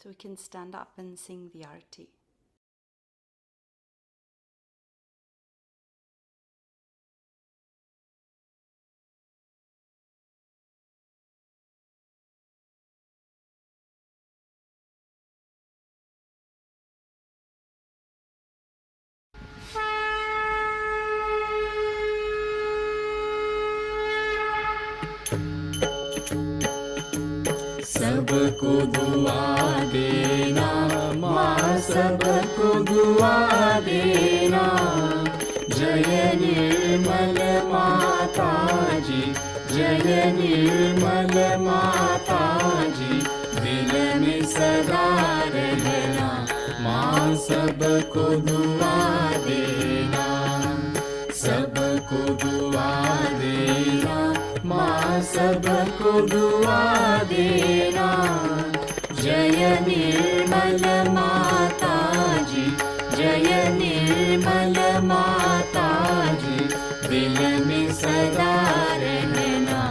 So we can stand up and sing the arti. सबको दुआ देना माँ, सबको दुआ देना। जय निर्मल माता जी, जय निर्मल माता जी। दिल में सदा रहना माँ, सबको दुआ देना। सबको दुआ देना माँ, सबको दुआ देना। जय निर्मल माता जी, जय निर्मल माता जी। दिल में सदा रहना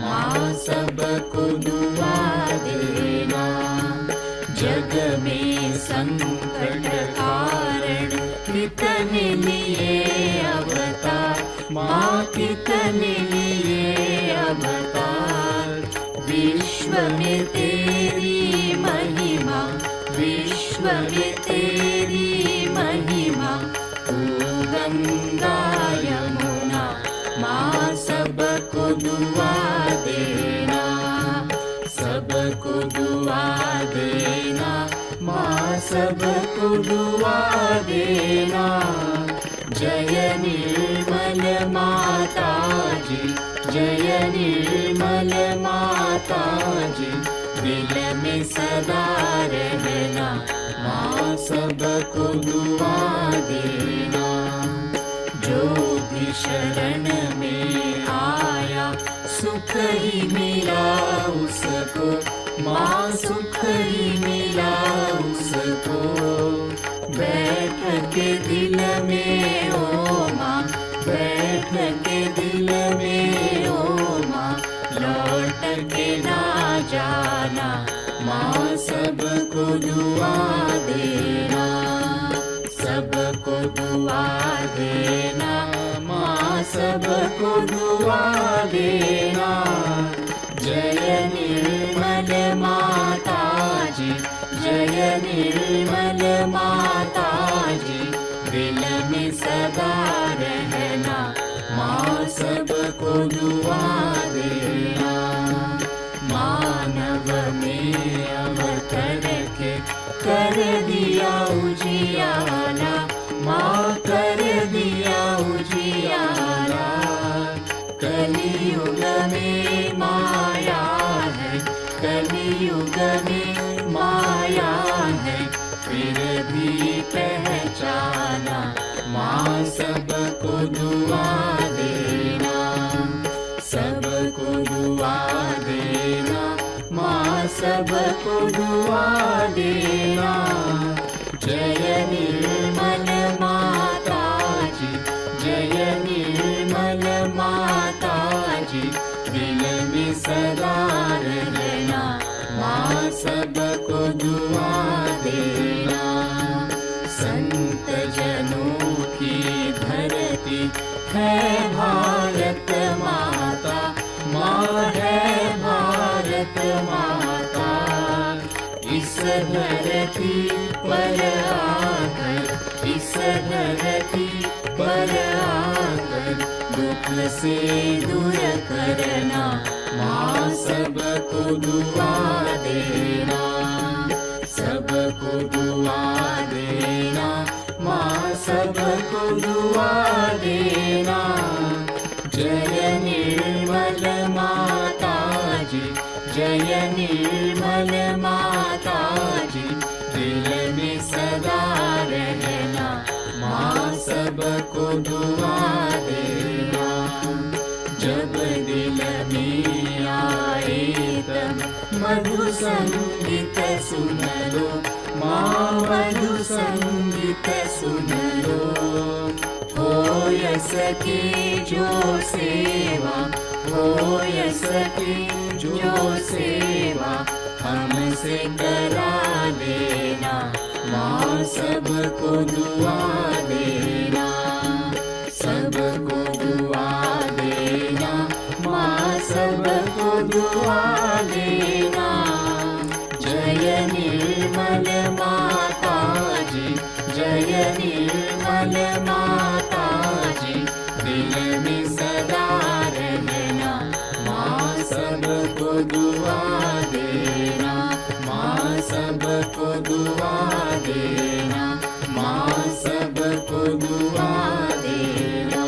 माँ, सबको दुआ देना। जग में संकट कारण कितने लिए अवतार माँ, कितने लिए अवतार। विश्व में तेरी महिमा, विश्व में तेरी महिमा। तू गंगा यमुना माँ, सबको दुआ देना। सबको दुआ देना माँ, सबको दुआ देना। जय निर्मल माता जी, जय निर्मल माता जी। दिल में सदा रहना माँ, सबको दुआ देना। जो भी शरण में आया सुख ही मिला उसको माँ, सुख ही मिला उसको। बैठ के दिल में ओ माँ, बैठ के दिल में ओ माँ। लौट के ना जाना माँ, सबको दुआ देना। सबको दुआ देना माँ, सबको दुआ देना। जय निर्मल माता जी, जय निर्मल माता जी। दिल में सदा रहना माँ, सबको दुआ देना। मानव में अवतर के कर दिया उजियारा माँ, कर दिया उजियारा। कलियुग में माया है, कलियुग में माया है। फिर भी पहचाना माँ, सबको दुआ देना। सबको दुआ देना माँ, सबको दुआ देना। जय निर्मल माता जी, जय निर्मल माता जी। दिल में सदा रहना माँ, सबको दुआ देना। संत जनों की धरती है भारत माता माँ, है भारत माता। इस धरती पर आकर, इस धरती पर आकर। दुख से दूर करना माँ, सबको दुआ देना। सबको दुआ देना माँ, सबको दुआ देना। जय निर्मल माता जी, जय निर्मल माता जी। दिल में सदा रहना माँ, सबको दुआ देना। जब दिल में आए तब मधु संगीत सुन लो माँ, मधु संगीत सुन लो। हो यस की जो सेवा, हो यस की जो सेवा। हमसे करा लेना, माँ सबको दुआ देना, सबको दुआ देना, माँ सबको दुआ देना। जय निर्मल माता जी, जय निर्मल माता जी, दिल में सदा रहना, माँ सबको दुआ देना, माँ सबको दुआ देना, माँ सबको दुआ देना।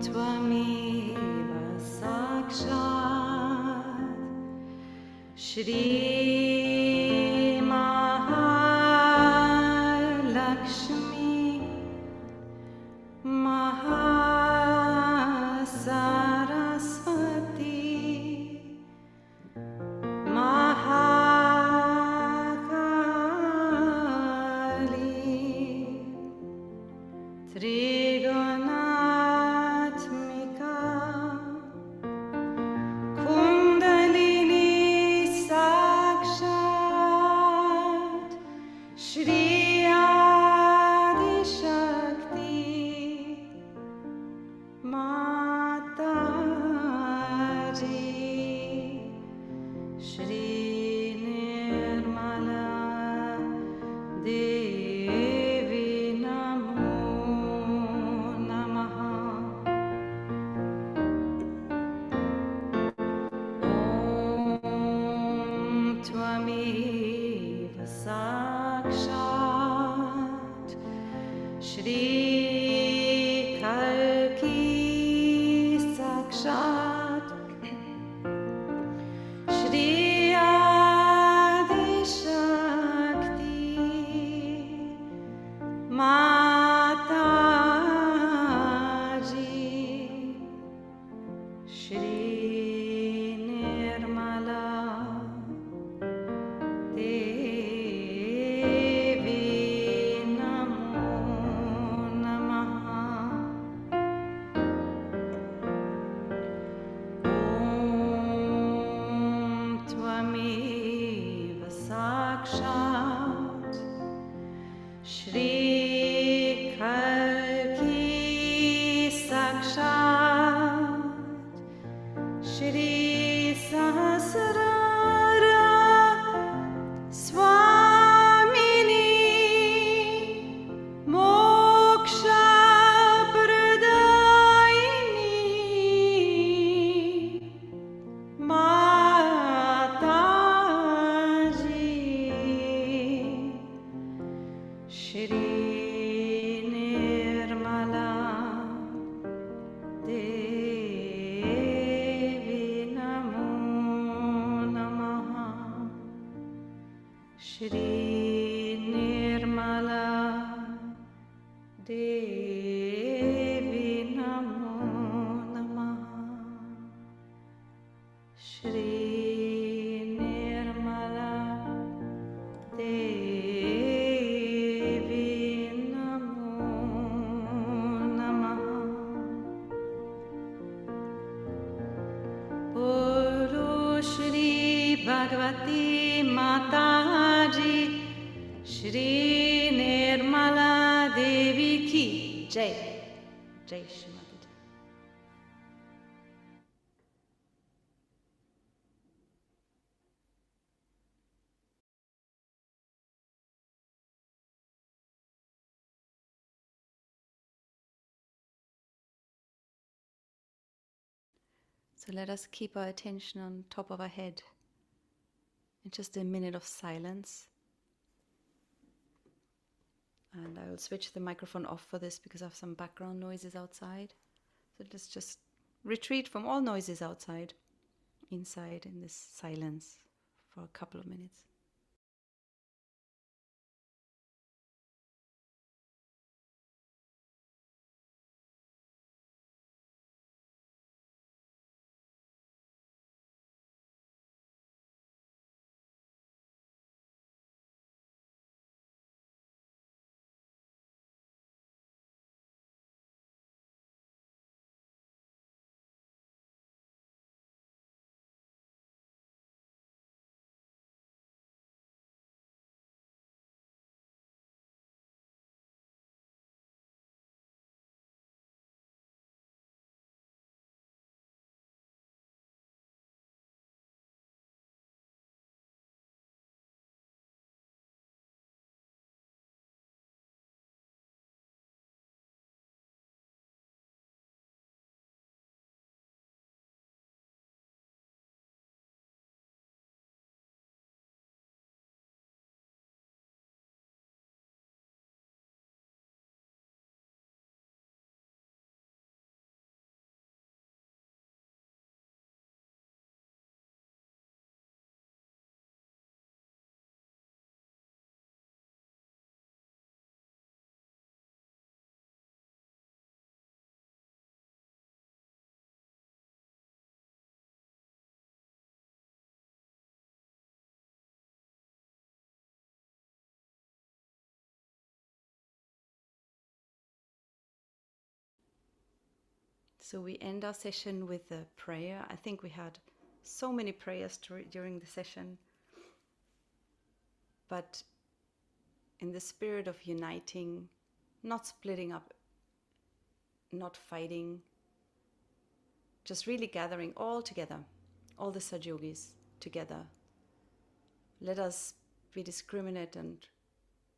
त्वमेव साक्षात् श्री महालक्ष्मी महासरस्वती महाकाली त्रिगुणात्मिका कुंडलिनी साक्षात् श्री आदिशक्ति माता जी, श्री निर्मला देवी नमो नमः। ॐ त्वमेव साक्षात् श्री कल्की साक्षात् श्री आदिशक्ति माता जी, श्री निर्मला देवी नमो नमः। ॐ त्वमेव साक्षात् श्री कल्की साक्षात् श्री सहस्रार स्वामिनी मोक्षप्रदायिनी माता जी, श्री निर्मला देवी नमो नमः। श्री निर्मला देवी नमो नमः। श्री निर्मला देवी नमो नमः। बोलो श्री भगवती माता जी, श्री निर्मला देवी की जय। जय श्री माता जी। So let us keep our attention on top of our head in just a minute of silence. And I will switch the microphone off for this because I have some background noises outside. So let's just retreat from all noises outside, inside in this silence for a couple of minutes. So we end our session with a prayer. I think we had so many prayers during the session, but in the spirit of uniting, not splitting up, not fighting, just really gathering all together, all the Sahaja Yogis together. Let us be discriminate and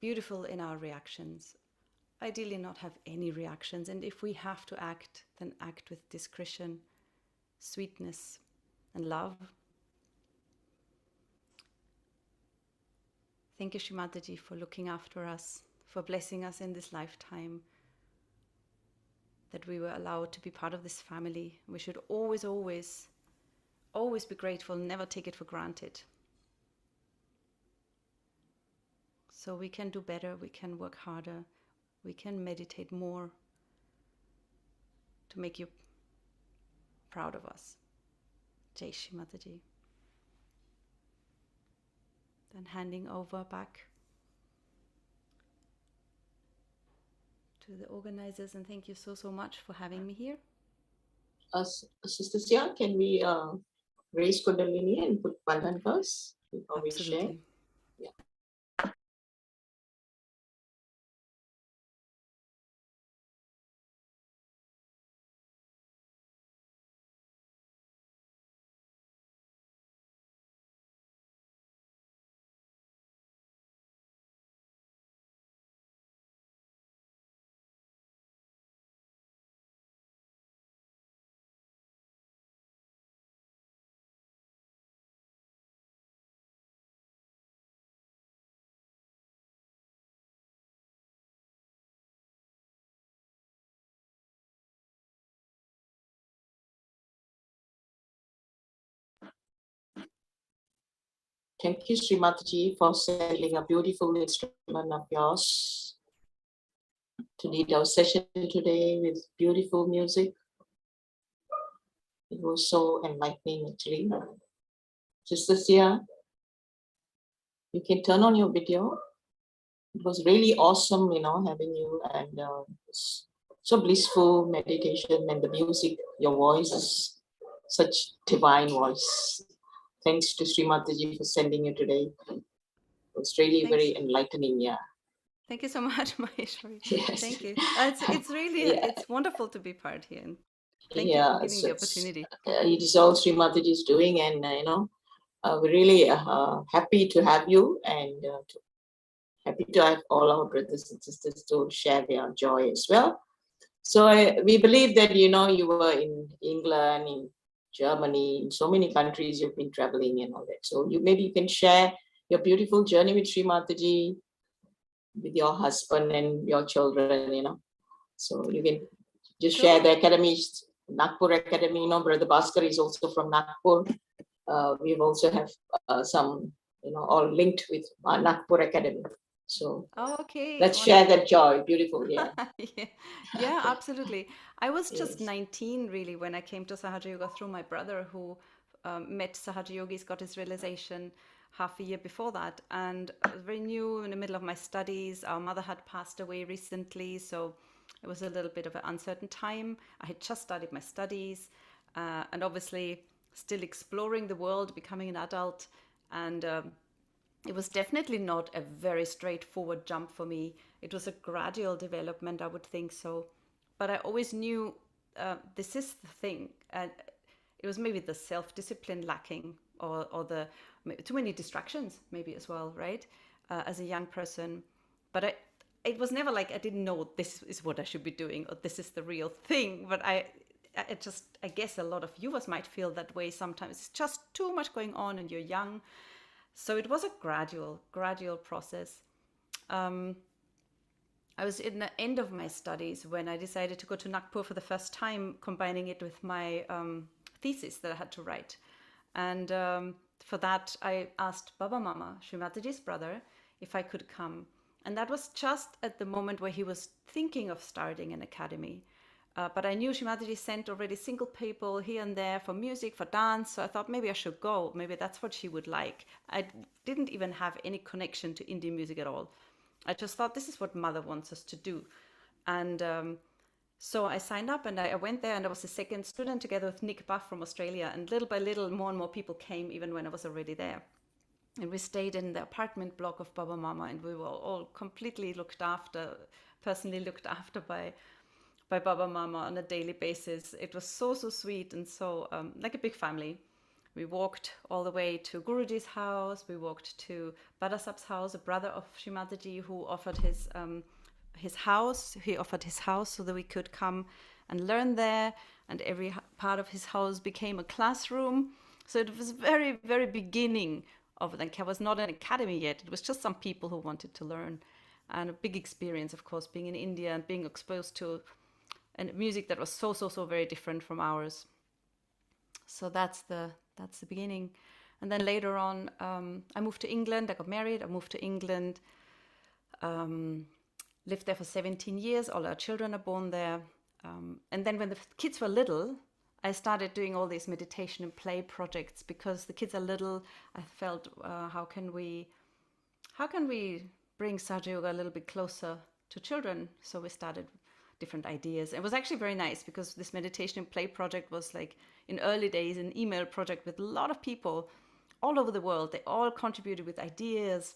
beautiful in our reactions. Ideally not have any reactions, and if we have to act, then act with discretion, sweetness and love. Thank you, Shri Mataji, for looking after us, for blessing us in this lifetime, that we were allowed to be part of this family. We should always, always, always be grateful, never take it for granted. So we can do better, we can work harder, we can meditate more to make you proud of us. Jai Shri Mataji. Then handing over back to the organizers, and thank you so, so much for having me here. Sister Sia, can we raise Kundalini and put Bandhan first before we share? Absolutely. Yeah. Thank you, Shri Mataji, for sending a beautiful instrument of yours to lead our session today with beautiful music. It was so enlightening, actually. Sister Sia, you can turn on your video. It was really awesome, having you, and so blissful meditation, and the music, your voice is such divine voice. Thanks to Shri Mataji for sending you today. It's really very enlightening, yeah. Thank you so much, Maheshwari. Yes. Thank you. It's really, Yeah. it's wonderful to be part here. And thank Yeah, you for giving the opportunity. It is all Shri Mataji is doing, and we're really happy to have you, and happy to have all our brothers and sisters to share their joy as well. So we believe that you were in England, in Germany, in so many countries you've been traveling and all that. So maybe you can share your beautiful journey with Shri Mataji, with your husband and your children, So you can just share the academy, Nagpur Academy. Brother Bhaskar is also from Nagpur. We also have some, all linked with Nagpur Academy. So okay, let's share that joy. Beautiful, yeah. Yeah, absolutely. I was just Yes. 19 really when I came to Sahaja Yoga through my brother, who met Sahaja Yogis, got his realization half a year before that, and I was very new in the middle of my studies. Our mother had passed away recently, so it was a little bit of an uncertain time. I had just started my studies, and obviously still exploring the world, becoming an adult, and it was definitely not a very straightforward jump for me. It was a gradual development, I would think so. But I always knew this is the thing. And it was maybe the self-discipline lacking, or the too many distractions maybe as well, right? As a young person. But it was never like I didn't know this is what I should be doing, or this is the real thing. But I guess a lot of viewers might feel that way sometimes. It's just too much going on and you're young. So it was a gradual process. I was in the end of my studies when I decided to go to Nagpur for the first time, combining it with my thesis that I had to write. And for that, I asked Baba Mama, Shri Mataji's brother, if I could come. And that was just at the moment where he was thinking of starting an academy. But I knew Shri Mataji sent already single people here and there for music, for dance. So I thought maybe I should go. Maybe that's what she would like. I didn't even have any connection to Indian music at all. I just thought this is what Mother wants us to do. And So I signed up and I went there, and I was the second student together with Nick Buff from Australia. And little by little, more and more people came, even when I was already there. And we stayed in the apartment block of Baba Mama, and we were all completely personally looked after by Baba Mama on a daily basis. It was so sweet, and so like a big family. We walked all the way to Guruji's house. We walked to Badasap's house, a brother of Shri Mataji, who offered his house. He offered his house so that we could come and learn there. And every part of his house became a classroom. So it was very, very beginning of it. Like, it was not an academy yet. It was just some people who wanted to learn. And a big experience, of course, being in India and being exposed to music that was so very different from ours. So that's the beginning. And then later on, I moved to England. I got married. I moved to England. Lived there for 17 years. All our children are born there. And then when the kids were little, I started doing all these meditation and play projects, because the kids are little. I felt, how can we bring Sahaja Yoga a little bit closer to children? So we started different ideas. It was actually very nice, because this meditation and play project was like, in early days, an email project with a lot of people all over the world. They all contributed with ideas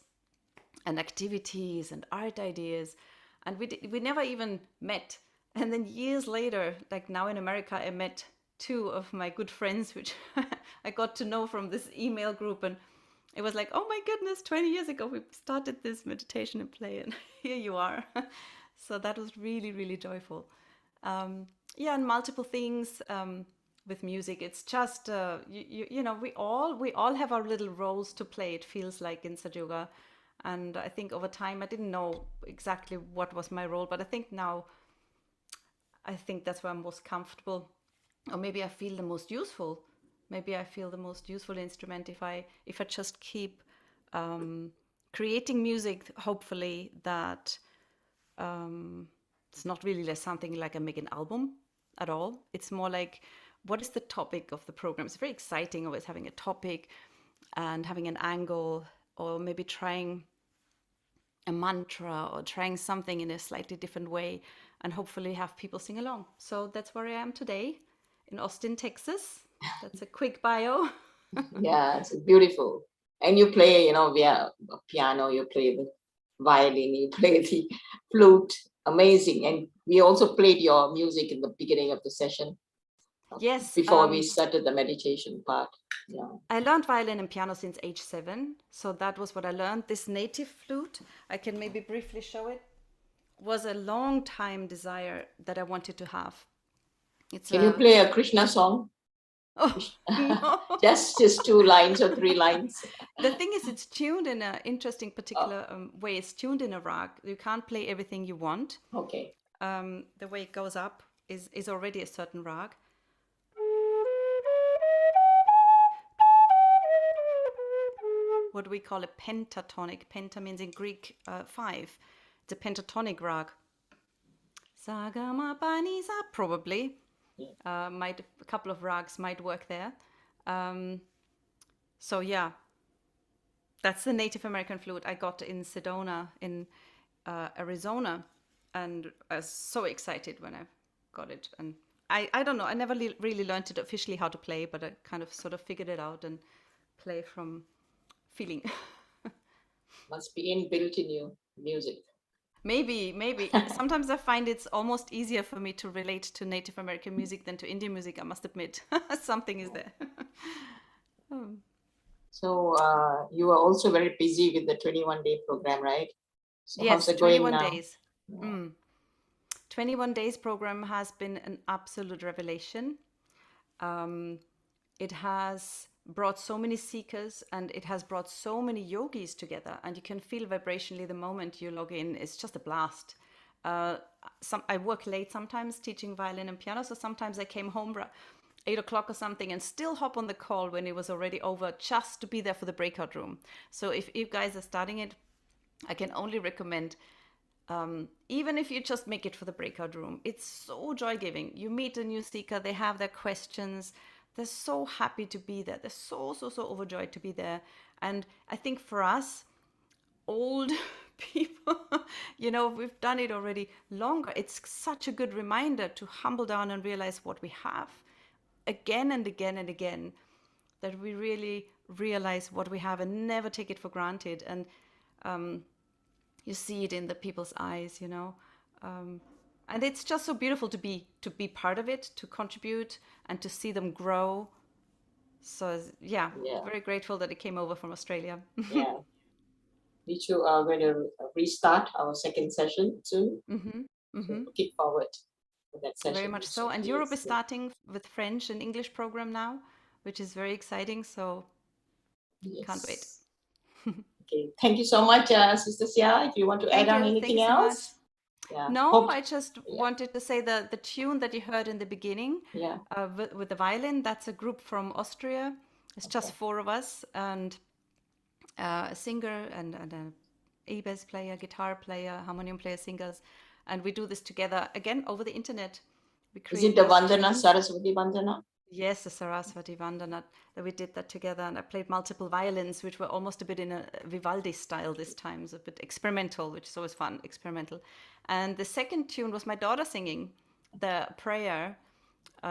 and activities and art ideas. And we never even met. And then years later, like now in America, I met two of my good friends, which I got to know from this email group. And it was like, oh my goodness, 20 years ago, we started this meditation and play, and here you are. So that was really, really joyful. And multiple things with music. It's just, you know, we all have our little roles to play, it feels like, in Sahaja Yoga. And I think over time, I didn't know exactly what was my role, but I think now, I think that's where I'm most comfortable, or maybe I feel the most useful. Maybe I feel the most useful instrument if I just keep creating music, hopefully, that it's not really like something like I make an album at all. It's more like, what is the topic of the program? It's very exciting always having a topic and having an angle, or maybe trying a mantra or trying something in a slightly different way, and hopefully have people sing along. So that's where I am today, in Austin, Texas. That's a quick bio. Yeah, it's beautiful. And you play, you know, via piano, you play the violin, you play the flute. Amazing. And we also played your music in the beginning of the session. Yes. Before we started the meditation part. Yeah. I learned violin and piano since age 7. So that was what I learned. This native flute, I can maybe briefly show it, was a long time desire that I wanted to have. Can you play a Krishna song? Oh, no. just 2 lines or 3 lines. The thing is, it's tuned in an interesting particular way. It's tuned in a rag. You can't play everything you want. Okay. The way it goes up is already a certain rag. What we call a pentatonic. Penta means in Greek 5. It's a pentatonic rag. Sa ga ma pa ni sa, probably. A couple of rags might work there. So yeah, that's the Native American flute I got in Sedona in Arizona, and I was so excited when I got it. And I don't know, I never really learned it officially how to play, but I kind of sort of figured it out and play from feeling. Must be inbuilt in you, music. Maybe. Sometimes I find it's almost easier for me to relate to Native American music than to Indian music, I must admit. Something is there. So you are also very busy with the 21-day program, right? So yes, how's it going 21 now? days. 21 days program has been an absolute revelation. It has brought so many seekers, and it has brought so many yogis together, and you can feel vibrationally the moment you log in. It's just a blast. I work late sometimes teaching violin and piano, so sometimes I came home 8 o'clock or something and still hop on the call when it was already over, just to be there for the breakout room. So if you guys are starting it, I can only recommend, even if you just make it for the breakout room, it's so joy-giving. You meet a new seeker, they have their questions, they're so happy to be there. They're so overjoyed to be there. And I think for us, old people. We've done it already longer. It's such a good reminder to humble down and realize what we have again and again and again, that we really realize what we have and never take it for granted. And you see it in the people's eyes, and it's just so beautiful to be part of it, to contribute and to see them grow. So yeah. Very grateful that it came over from Australia. Yeah. We too are going to restart our second session soon. So looking forward to that session. Very much so. And Europe is starting with French and English program now, which is very exciting. So can't wait. Okay. Thank you so much, Sister Sia. If you want to add on anything else. Yeah. No, I just wanted to say the tune that you heard in the beginning with the violin, that's a group from Austria. It's just 4 of us, and a singer and a bass player, guitar player, harmonium player, singers. And we do this together, again, over the internet. Is it the Vandana, Saraswati Vandana? Yes, the Saraswati Vandana, that we did that together. And I played multiple violins, which were almost a bit in a Vivaldi style this time, so a bit experimental, which is always fun, experimental. And the second tune was my daughter singing the prayer,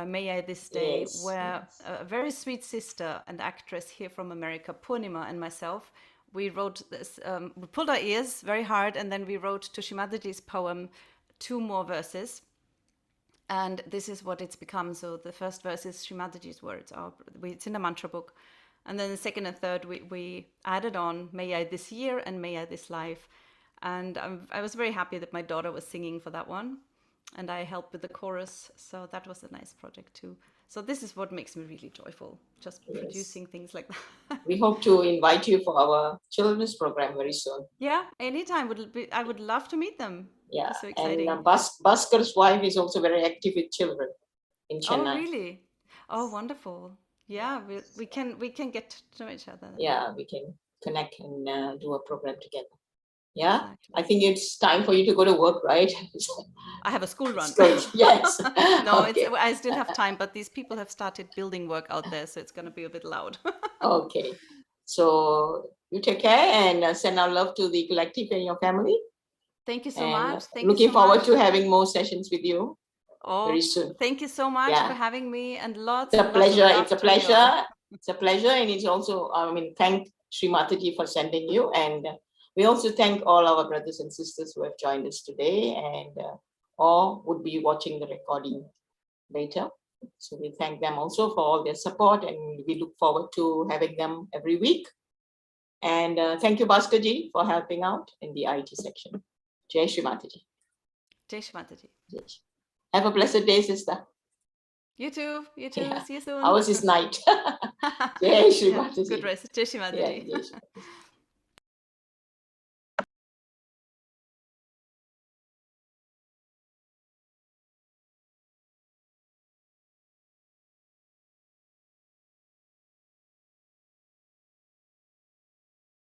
May I This Day, where a very sweet sister and actress here from America, Purnima, and myself, we wrote this, we pulled our ears very hard, and then we wrote to Shri Mataji's poem 2 more verses. And this is what it's become. So the first verse is Shri Mataji's words. It's in the mantra book. And then the second and third, we added on, May I This Year and May I This Life. And I was very happy that my daughter was singing for that one. And I helped with the chorus. So that was a nice project too. So this is what makes me really joyful, just producing things like that. We hope to invite you for our children's program very soon. Yeah, anytime. I would love to meet them. Yeah, so exciting. And Bhaskar's wife is also very active with children in Chennai. Oh, really? Oh, wonderful. Yeah, we can get to know each other. Yeah, we can connect and do a program together. Yeah, exactly. I think it's time for you to go to work, right? I have a school run. Yes. No, okay. I still have time, but these people have started building work out there, so it's going to be a bit loud. Okay. So you take care and send our love to the collective and your family. Thank you so much. Looking forward to having more sessions with you very soon. Thank you so much for having me, and lots. It's a pleasure. It's a pleasure. It's a pleasure, and it's also, thank Shri Mataji for sending you, and we also thank all our brothers and sisters who have joined us today, and or would be watching the recording later. So we thank them also for all their support, and we look forward to having them every week. And thank you, Bhaskarji, for helping out in the IT section. Jai Shri Mataji. Jai Shri Mataji. Have a blessed day, sister. You too. Yeah. See you soon. Ours is night. Jai Shri Mataji. Good rest. Jai Shri Mataji. Yeah,